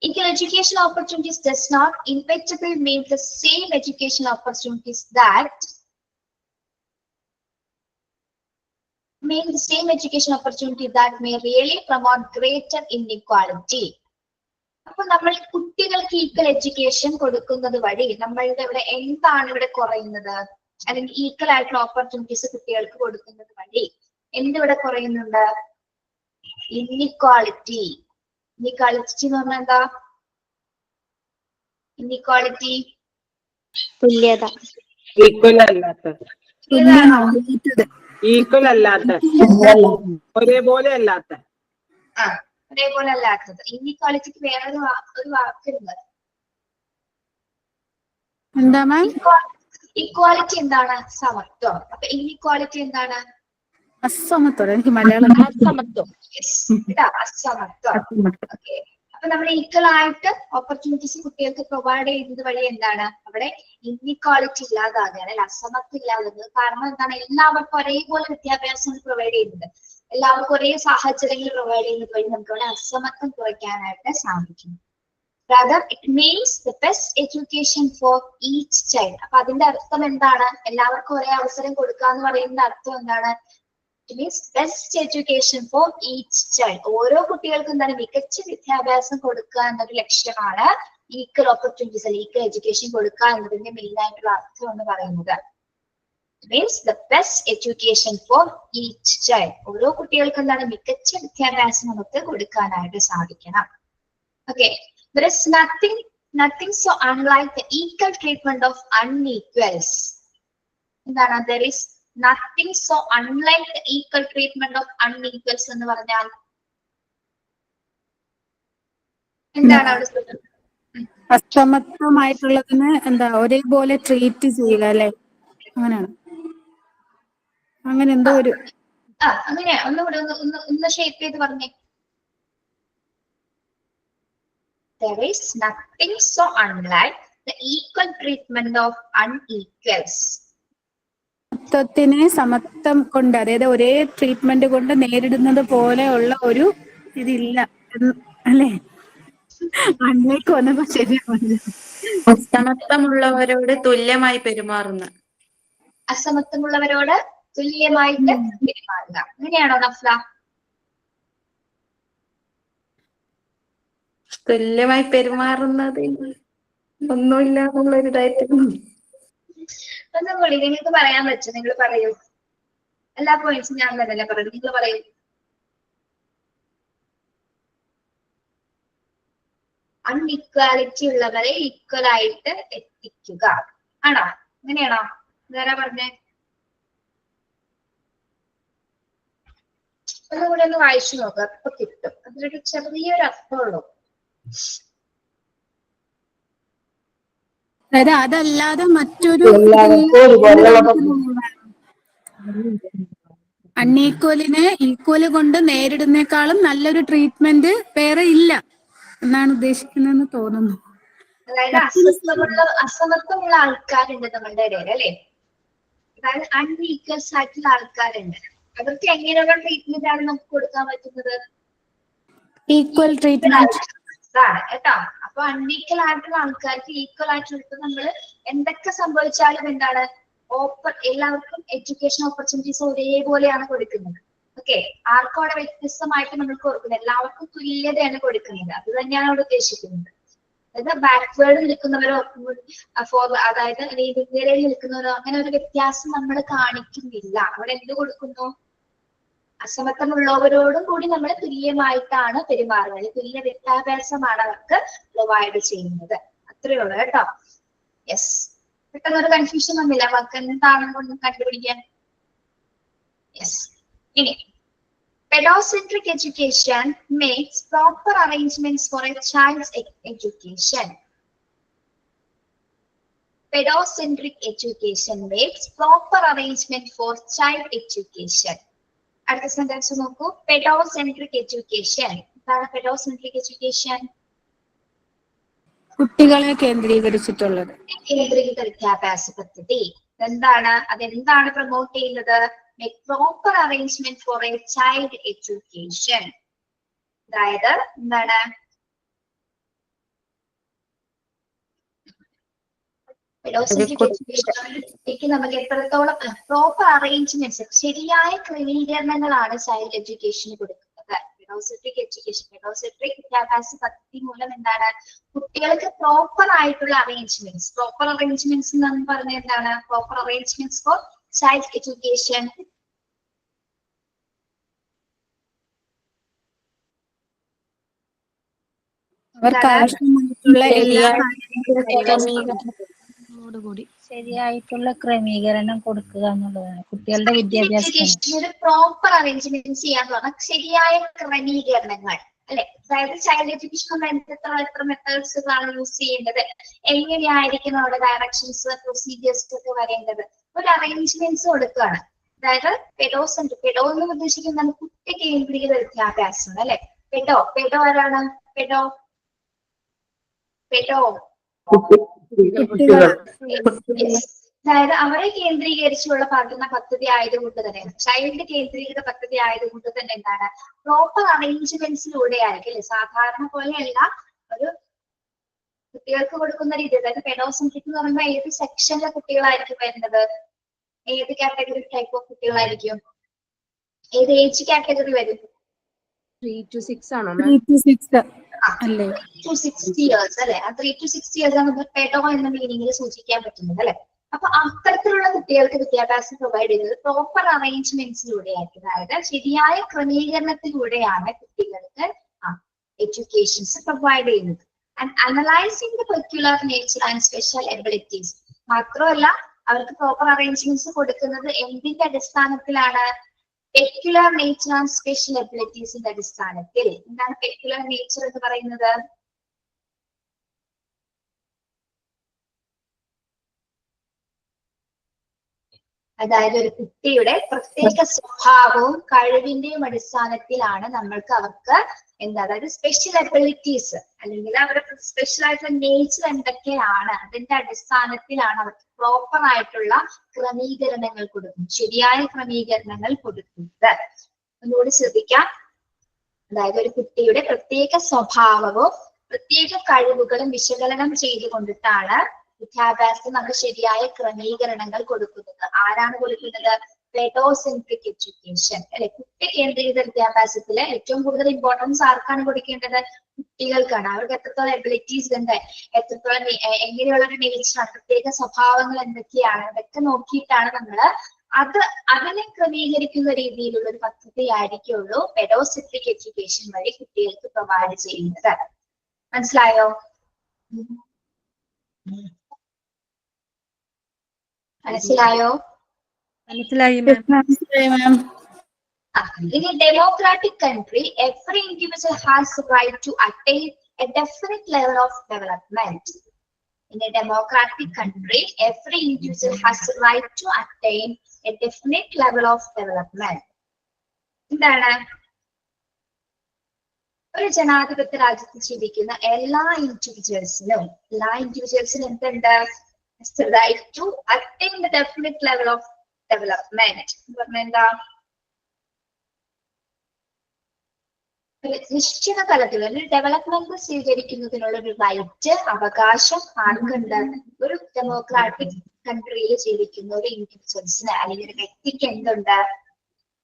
Equal educational opportunities does not inevitably mean the same educational opportunities that may really promote greater inequality. അപ്പൊ നമ്മൾ കുട്ടികൾക്ക് ഈക്വൽ എഡ്യൂക്കേഷൻ കൊടുക്കുന്നത് വഴി നമ്മളുടെ ഇവിടെ എന്താണ് ഇവിടെ കുറയുന്നത്, അല്ലെങ്കിൽ ഈക്വൽ ആയിട്ടുള്ള ഓപ്പർച്യൂണിറ്റീസ് കുട്ടികൾക്ക് കൊടുക്കുന്നത് വഴി എന്തിവിടെ കുറയുന്നുണ്ട്? ഇന്നിക്വാളിറ്റി. ഇന്നിക്വാളിറ്റി എന്ന് പറഞ്ഞാൽ എന്താ? ഇന്നിക്വാളിറ്റി തുല്യത. ഈക്വൽ അല്ലാത്ത, ഈക്വൽ അല്ലാത്ത, ഒരേപോലെ അല്ലാത്ത. ഒരേപോലെ അല്ലാത്തത്. ഇന്നിക്വാളിറ്റിക്ക് വേറെ ഒരു വാക്കുണ്ട്. എന്താ മാം? ഇക്വാലിറ്റി എന്താണ്? സമത്വം. അപ്പൊ ഇന്നിക്വാളിറ്റി എന്താണ്? അസമത്വം. എനിക്ക് മലയാളം അസമത്വം. അസമത്വം. ഓക്കെ. അപ്പൊ നമ്മൾ ഈക്വൽ ആയിട്ട് ഓപ്പർച്യൂണിറ്റീസ് കുട്ടികൾക്ക് പ്രൊവൈഡ് ചെയ്യുന്നത് വഴി എന്താണ് അവിടെ ഇന്നിക്വാളിറ്റി ഇല്ലാതാകുകയാണ്, അല്ലെ? അസമത്വം ഇല്ലാതാകുന്നത്. കാരണം എന്താണ്? എല്ലാവർക്കും ഒരേപോലെ വിദ്യാഭ്യാസം പ്രൊവൈഡ് ചെയ്യുന്നുണ്ട്, എല്ലാവർക്കും ഒരേ സാഹചര്യങ്ങൾ പ്രൊവൈഡ് ചെയ്യുന്നത് വഴി നമുക്ക് അവിടെ അസമത്വം കുറയ്ക്കാനായിട്ട് സാധിക്കും. Rather, it means the best education for each child. അപ്പൊ അതിന്റെ അർത്ഥം എന്താണ്? എല്ലാവർക്കും ഒരേ അവസരം കൊടുക്കുക എന്ന് പറയുന്ന അർത്ഥം എന്താണ്? It means best education for each child. ഓരോ കുട്ടികൾക്കും എന്താണ്? മികച്ച വിദ്യാഭ്യാസം കൊടുക്കുക എന്നൊരു ലക്ഷ്യമാണ് ഈക്വൽ ഓപ്പർച്യൂണിറ്റീസ് അല്ലെങ്കിൽ ഈക്വൽ എഡ്യൂക്കേഷൻ കൊടുക്കുക എന്നതിന്റെ മെയിൻ ആയിട്ടുള്ള അർത്ഥം എന്ന് പറയുന്നത്. It means the best education for each child. ഓരോ കുട്ടികൾക്കും എന്താണ്? മികച്ച വിദ്യാഭ്യാസം നമുക്ക് കൊടുക്കാനായിട്ട് സാധിക്കണം. Okay. There is nothing so unlike the equal treatment of unequals. എന്താണ്? There is nothing so unlike the equal treatment of unequals എന്ന് പറഞ്ഞാൽ എന്താണ് അവിടെ? അസമത്വമായിട്ടുള്ളതിന് എന്താ ഒരേപോലെ ട്രീറ്റ് ചെയ്യുക, അല്ലെ? അങ്ങനെയാണ്. അങ്ങനെ എന്തോ ഒരു അങ്ങനെയാ. ഒന്നുകൂടെ ഒന്ന് ഷേപ്പ് ചെയ്ത് പറഞ്ഞേ. There is nothing so unlike the equal treatment of unequals. സമത്വത്തിനെ സമത്വം കൊണ്ട്, അതായത് ഒരേ ട്രീറ്റ്മെന്റ് കൊണ്ട് നേരിടുന്നത് പോലെയുള്ള ഒരു ഇതില്ല, അല്ലേ? അന്നേക്ക് വന്നപ്പോ ശരിയാവില്ല. അസമത്വമുള്ളവരോട് തുല്യമായി പെരുമാറുന്ന. അസമത്വമുള്ളവരോട് തുല്യമായിട്ട് പെരുമാറുക. അങ്ങനെയാണോ നഫ്ല? തുല്യമായി പെരുമാറുന്നത് ഒന്നുമില്ല എന്നുള്ളൊരിതായിട്ട്. ഒന്നും കൂടി നിങ്ങൾക്ക് പറയാൻ പറ്റും. നിങ്ങൾ പറയൂ. എല്ലാ പോയിന്റ്സും ഞാൻ തന്നെയല്ലേ പറയൂ. നിങ്ങൾ പറയൂ. അൺഇക്വാലിറ്റി ഉള്ളവരെ ഈക്വൽ ആയിട്ട് എത്തിക്കുക ആണോ? അങ്ങനെയാണോ? ഇതാരാ പറഞ്ഞേ? ഒന്നുകൂടെ ഒന്ന് വായിച്ചു നോക്കുക. അപ്പൊ കിട്ടും. അതിലൊരു ചെറിയൊരു അർത്ഥമുള്ളൂ. അതായത് അതല്ലാതെ മറ്റൊരു അൺഈക്വലിനെ ഈക്വല് കൊണ്ട് നേരിടുന്നേക്കാളും നല്ലൊരു ട്രീറ്റ്മെന്റ് വേറെ ഇല്ല എന്നാണ് ഉദ്ദേശിക്കുന്നതെന്ന് തോന്നുന്നു. അതായത് അസമത്വമുള്ള ആൾക്കാരുണ്ട് നമ്മളുടെ ഇടയിൽ, അല്ലെ? അതായത് അൺഈക്വൽസ് ആയിട്ടുള്ള ആൾക്കാരുണ്ട്. അവർക്ക് എങ്ങനെയുള്ള ട്രീറ്റ്മെന്റ് ആണ് നമുക്ക് കൊടുക്കാൻ പറ്റുന്നത്? ഈക്വൽ ട്രീറ്റ്മെന്റ് കേട്ടോ. അപ്പൊ അൺഈക്വൽ ആയിട്ടുള്ള ആൾക്കാർക്ക് ഈക്വൽ ആയിട്ട് നമ്മൾ എന്തൊക്കെ സംഭവിച്ചാലും എന്താണ് എല്ലാവർക്കും എഡ്യൂക്കേഷൻ ഓപ്പർച്യൂണിറ്റീസ് ഒരേപോലെയാണ് കൊടുക്കുന്നത്. ഓക്കെ. ആർക്കും അവിടെ വ്യത്യസ്തമായിട്ട് നമ്മൾ കൊടുക്കുന്നത്, എല്ലാവർക്കും തുല്യതയാണ് കൊടുക്കുന്നത്. അത് തന്നെയാണ് അവിടെ ഉദ്ദേശിക്കുന്നത്. അതായത് ബാക്ക്വേർഡ് നിൽക്കുന്നവരോ അതായത് നിരയിൽ നിൽക്കുന്നവരോ അങ്ങനെ ഒരു വ്യത്യാസം നമ്മൾ കാണിക്കുന്നില്ല. അവിടെ എന്ത് കൊടുക്കുന്നു? അസമത്വമുള്ളവരോടും കൂടി നമ്മൾ തുല്യമായിട്ടാണ് പെരുമാറുന്നത്. തുല്യ വിദ്യാഭ്യാസമാണ് അവർക്ക് പ്രൊവൈഡ് ചെയ്യുന്നത്. അത്രയേ ഉള്ളൂ കേട്ടോ. യെസ്. പെട്ടെന്നൊരു കൺഫ്യൂഷൻ വന്നില്ല വാക്ക് എന്താണെന്ന് കണ്ടുപിടിക്കാൻ. യെസ്. ഇനി pedocentric education makes proper arrangements for a child's education. Pedocentric education makes proper arrangement for child education. അടുത്ത സെന്റൻസ് നോക്കൂ. പെഡോസെൻട്രിക് എഡ്യൂക്കേഷൻ. എന്താണ് പെഡോസെൻട്രിക് എഡ്യൂക്കേഷൻ? കുട്ടികളെ കേന്ദ്രീകരിച്ചിട്ടുള്ളത്. കേന്ദ്രീകൃത വിദ്യാഭ്യാസ പദ്ധതി. അതെന്താണ് പ്രൊമോട്ട് ചെയ്യുന്നത്? make proper arrangement for a child education. അതായത് എന്താണ് എഡ്യൂക്കേഷനിലേക്ക് നമുക്ക് എത്രത്തോളം പ്രോപ്പർ അറേഞ്ച്മെന്റ്സ്, ശരിയായ ക്രമീകരണങ്ങളാണ് ചൈൽഡ് എഡ്യൂക്കേഷന് കൊടുക്കുന്നത്. പെഡോസെട്രിക് എഡ്യൂക്കേഷൻ, പെഡോസെട്രിക് വിദ്യാഭ്യാസ പദ്ധതി മൂലം എന്താണ് കുട്ടികൾക്ക് പ്രോപ്പർ ആയിട്ടുള്ള അറേഞ്ച്മെന്റ്സ്. പ്രോപ്പർ അറേഞ്ച്മെന്റ്സ് എന്ന് പറഞ്ഞാൽ എന്താണ്? Proper arrangements four child education. അവർക്ക് ആവശ്യമായിട്ടുള്ള എല്ലാ ശരിയായിട്ടുള്ള ക്രമീകരണം കൊടുക്കുക എന്നുള്ളതാണ് കുട്ടികളുടെ വിദ്യാഭ്യാസം. ഒരു പ്രോപ്പർ അറേഞ്ച്മെന്റ് ചെയ്യാന്ന് പറഞ്ഞാൽ ശരിയായ ക്രമീകരണങ്ങൾ അല്ലെ. അതായത് ചൈൽഡ് എഡ്യൂക്കേഷൻ എത്ര മെത്തേഡ്സുകളാണ് യൂസ് ചെയ്യേണ്ടത്, എങ്ങനെയായിരിക്കും അവിടെ ഡയറക്ഷൻസ്, പ്രൊസീജിയേഴ്സ് ഒക്കെ വരേണ്ടത്, ഒരു അറേഞ്ച്മെന്റ്സ് കൊടുക്കുകയാണ്. അതായത് പെഡോ എന്ന് ഉദ്ദേശിക്കുന്നത് കുട്ടി കേന്ദ്രീകൃത വിദ്യാഭ്യാസമാണ് അല്ലെ. പെഡോ ആരാണ്? പെഡോ അതായത് അവരെ കേന്ദ്രീകരിച്ചുള്ള പഠന പദ്ധതി ആയതുകൊണ്ട് തന്നെ, ചൈൽഡ് കേന്ദ്രീകൃത പദ്ധതി ആയതുകൊണ്ട് തന്നെ എന്താണ് പ്രോപ്പർ അറേഞ്ച്മെന്റ്സിലൂടെ ആയിരിക്കും അല്ലെ. സാധാരണ പോലെയല്ല ഒരു കുട്ടികൾക്ക് കൊടുക്കുന്ന രീതി. അതായത് പെഡോസെൻട്രിക് എന്ന് പറയുമ്പോൾ ഏത് സെക്ഷനിലെ കുട്ടികളായിരിക്കും വരുന്നത്? ഏത് കാറ്റഗറി ടൈപ്പ് ഓഫ് കുട്ടികളായിരിക്കും? ഏത് ഏജ് കാറ്റഗറി വരും? 3 to 6 ആണോ? 3 to 6 അല്ലേ? 3 to 6 years അല്ലെ. ആ 3 to 6 years ആണ് പെഡോ എന്ന മീനിങ്ങിൽ സൂചിക്കാൻ പറ്റുന്നത് അല്ലെ. അപ്പൊ അത്തരത്തിലുള്ള കുട്ടികൾക്ക് വിദ്യാഭ്യാസം പ്രൊവൈഡ് ചെയ്യുന്നത് പ്രോപ്പർ അറേഞ്ച്മെന്റ്സിലൂടെ ആയിരിക്കും. അതായത് ശരിയായ ക്രമീകരണത്തിലൂടെയാണ് കുട്ടികൾക്ക് എഡ്യൂക്കേഷൻസ് പ്രൊവൈഡ് ചെയ്യുന്നത്. And analysing the peculiar nature and special abilities. മാത്രമല്ല അവർക്ക് പ്രോപ്പർ അറേഞ്ച്മെന്റ്സ് കൊടുക്കുന്നത് എന്തിന്റെ അടിസ്ഥാനത്തിലാണ്? പെക്യുലർ നേച്ചർ ആൻഡ് സ്പെഷ്യൽ എബിലിറ്റീസിന്റെ അടിസ്ഥാനത്തിൽ. എന്താണ് പെക്യുലർ നേച്ചർ എന്ന് പറയുന്നത്? അതായത് ഒരു കുട്ടിയുടെ പ്രത്യേക സ്വഭാവവും കഴിവിന്റെയും അടിസ്ഥാനത്തിലാണ് നമ്മൾക്ക് അവർക്ക് അതായത് സ്പെഷ്യൽ എബിലിറ്റീസ് അല്ലെങ്കിൽ അവരുടെ സ്പെഷ്യൽ ആയിട്ടുള്ള നേച്ചർ എന്തൊക്കെയാണ് അതിന്റെ അടിസ്ഥാനത്തിലാണ് അവർക്ക് പ്രോപ്പർ ആയിട്ടുള്ള ക്രമീകരണങ്ങൾ കൊടുക്കുന്നത്, ശരിയായ ക്രമീകരണങ്ങൾ കൊടുക്കുന്നത്. ഒന്നുകൂടി ശ്രദ്ധിക്കാം. അതായത് ഒരു കുട്ടിയുടെ പ്രത്യേക സ്വഭാവവും പ്രത്യേക കഴിവുകളും വിശകലനം ചെയ്തുകൊണ്ടിട്ടാണ് വിദ്യാഭ്യാസത്തിൽ നമ്മൾ ശരിയായ ക്രമീകരണങ്ങൾ കൊടുക്കുന്നത്. ആരാണ് കൊടുക്കുന്നത്? പെഡോസെൻട്രിക് എഡ്യൂക്കേഷൻ അല്ലെ. കുട്ടി കേന്ദ്രീകൃത വിദ്യാഭ്യാസത്തില് ഏറ്റവും കൂടുതൽ ഇമ്പോർട്ടൻസ് ആർക്കാണ് കൊടുക്കേണ്ടത്? കുട്ടികൾക്കാണ്. അവർക്ക് എത്രത്തോളം എബിലിറ്റീസ് ഉണ്ട്, എത്രത്തോളം എങ്ങനെയുള്ള ഒരു നേച്ചറാണ്, പ്രത്യേക സ്വഭാവങ്ങൾ എന്തൊക്കെയാണ്, അതൊക്കെ നോക്കിയിട്ടാണ് നമ്മള് അതിനെ ക്രമീകരിക്കുന്ന രീതിയിലുള്ള ഒരു പദ്ധതി ആയിരിക്കുള്ളൂ പെഡോസെൻട്രിക് എഡ്യൂക്കേഷൻ വഴി കുട്ടികൾക്ക് പ്രൊവൈഡ് ചെയ്യുന്നത്. മനസ്സിലായോ? മനസ്സിലായോ? മനസ്സിലായി മാം. In a democratic country, every individual has the right to attain a definite level of development. In a democratic country, every individual has the right to attain a definite level of development. എന്താണ്? ഒരു ജനാധിപത്യ രാജ്യത്ത് ജീവിക്കുന്ന എല്ലാ ഇൻഡിവിജ്വൽസിനും എന്തുണ്ട്? right to attain the definite level of development. എന്താ? നിശ്ചിത തലത്തിൽ ഒരു ഡെവലപ്മെന്റ് സ്വീകരിക്കുന്നതിനുള്ള ഒരു റൈറ്റ്, അവകാശം ആർക്കുണ്ട്? ഒരു ഡെമോക്രാറ്റിക് കൺട്രിയിൽ ജീവിക്കുന്ന ഒരു ഇൻഡിവിജ്വൽസിന് അല്ലെങ്കിൽ ഒരു വ്യക്തിക്ക് എന്തുണ്ട്?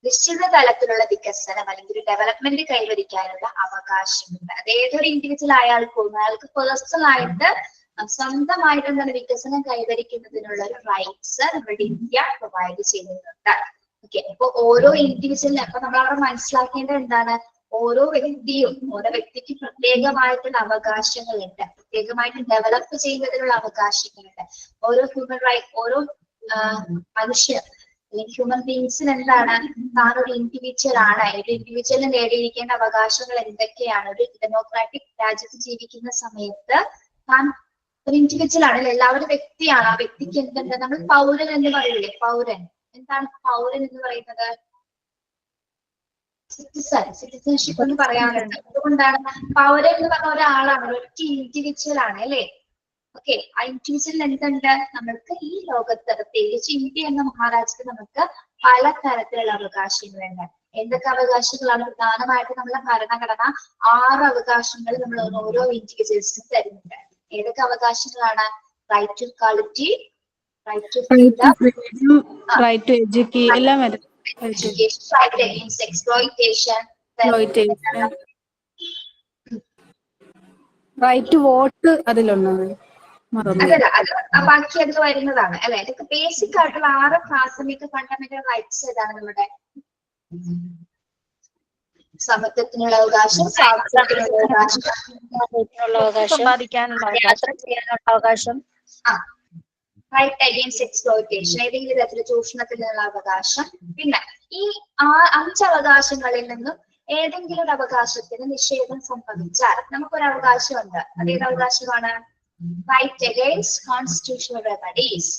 നിശ്ചിത തലത്തിലുള്ള വികസനം അല്ലെങ്കിൽ ഒരു ഡെവലപ്മെന്റ് കൈവരിക്കാനുള്ള അവകാശമുണ്ട്. അത് ഏതൊരു ഇൻഡിവിജ്വൽ അയാൾക്ക് പേഴ്സണൽ ആയിട്ട് സ്വന്തമായിട്ട് എന്താണ് വികസനം കൈവരിക്കുന്നതിനുള്ള ഒരു റൈറ്റ്സ് നമ്മുടെ ഇന്ത്യ പ്രൊവൈഡ് ചെയ്യുന്നുണ്ട്. ഓക്കെ, അപ്പൊ ഓരോ ഇൻഡിവിജ്വലിനും അപ്പൊ നമ്മൾ അവിടെ മനസ്സിലാക്കേണ്ടത് എന്താണ്? ഓരോ വ്യക്തിക്കും പ്രത്യേകമായിട്ടുള്ള അവകാശങ്ങളുണ്ട്, പ്രത്യേകമായിട്ട് ഡെവലപ്പ് ചെയ്യുന്നതിനുള്ള അവകാശങ്ങളുണ്ട്. ഓരോ ഹ്യൂമൻ റൈറ്റ്, ഓരോ മനുഷ്യർ അല്ലെങ്കിൽ ഹ്യൂമൻ ബീങ്സിന് എന്താണ്? താൻ ഒരു ഇൻഡിവിജ്വൽ ആണ്. ഒരു ഇൻഡിവിജ്വലിന് നേടിയിരിക്കേണ്ട അവകാശങ്ങൾ എന്തൊക്കെയാണ്? ഒരു ഡെമോക്രാറ്റിക് രാജ്യത്ത് ജീവിക്കുന്ന സമയത്ത് താൻ ഒരു ഇൻഡിവിജ്വൽ ആണ്, എല്ലാവരും വ്യക്തിയാണ്. ആ വ്യക്തിക്ക് എന്തുണ്ട്? നമ്മൾ പൗരൻ എന്ന് പറയില്ലേ? പൗരൻ എന്താണ് പൗരൻ എന്ന് പറയുന്നത്? സിറ്റിസൺഷിപ്പ് എന്ന് പറയാറുണ്ട്. അതുകൊണ്ടാണ് പൗരൻ എന്ന് പറഞ്ഞ ഒരാളാണ്, ഒറ്റ ഇൻഡിവിജ്വൽ ആണ് അല്ലെ. ഓക്കെ, ആ ഇൻഡിവിജ്വലിന് എന്തുണ്ട്? നമ്മൾക്ക് ഈ ലോകത്ത് പ്രത്യേകിച്ച് ഇന്ത്യ എന്ന മഹാരാജ്യത്ത് നമുക്ക് പല തരത്തിലുള്ള അവകാശങ്ങളുണ്ട്. എന്തൊക്കെ അവകാശങ്ങളാണ്? പ്രധാനമായിട്ട് നമ്മുടെ ഭരണഘടന 6 അവകാശങ്ങൾ നമ്മൾ ഓരോ ഇൻഡിവിജ്വൽസിനും തരുന്നുണ്ട്. ഏതൊക്കെ അവകാശങ്ങളാണ്? Right to quality, right to freedom, right to education എല്ലാം വരും. Education, right against exploitation, right to vote അതിലുള്ളത് മറന്നു. അതല്ല, അത് ബാക്കി അതിൽ വരുന്നതാണ് അല്ലെ. ഇതൊക്കെ ബേസിക് ആയിട്ടുള്ള 6 പ്രാഥമിക ഫണ്ടമെന്റൽ റൈറ്റ്സ് ഏതാണ് നമ്മുടെ? സമത്വത്തിനുള്ള അവകാശം, സ്വാതന്ത്ര്യത്തിനുള്ള അവകാശം, സമ്പാദിക്കാനുള്ള യാത്ര ചെയ്യാനുള്ള അവകാശം, റൈറ്റ് അഗെയിൻസ്റ്റ് എക്സ്പ്ലോയിറ്റേഷൻ, ഏതെങ്കിലും തരത്തിലുള്ള ചൂഷണത്തിൽ നിന്നുള്ള അവകാശം. പിന്നെ ഈ 5 അവകാശങ്ങളിൽ നിന്നും ഏതെങ്കിലും ഒരു അവകാശത്തിന് നിഷേധം സംഭവിച്ചാൽ നമുക്കൊരു അവകാശമുണ്ട്. അതേത് അവകാശമാണ്? Right against constitutional remedies.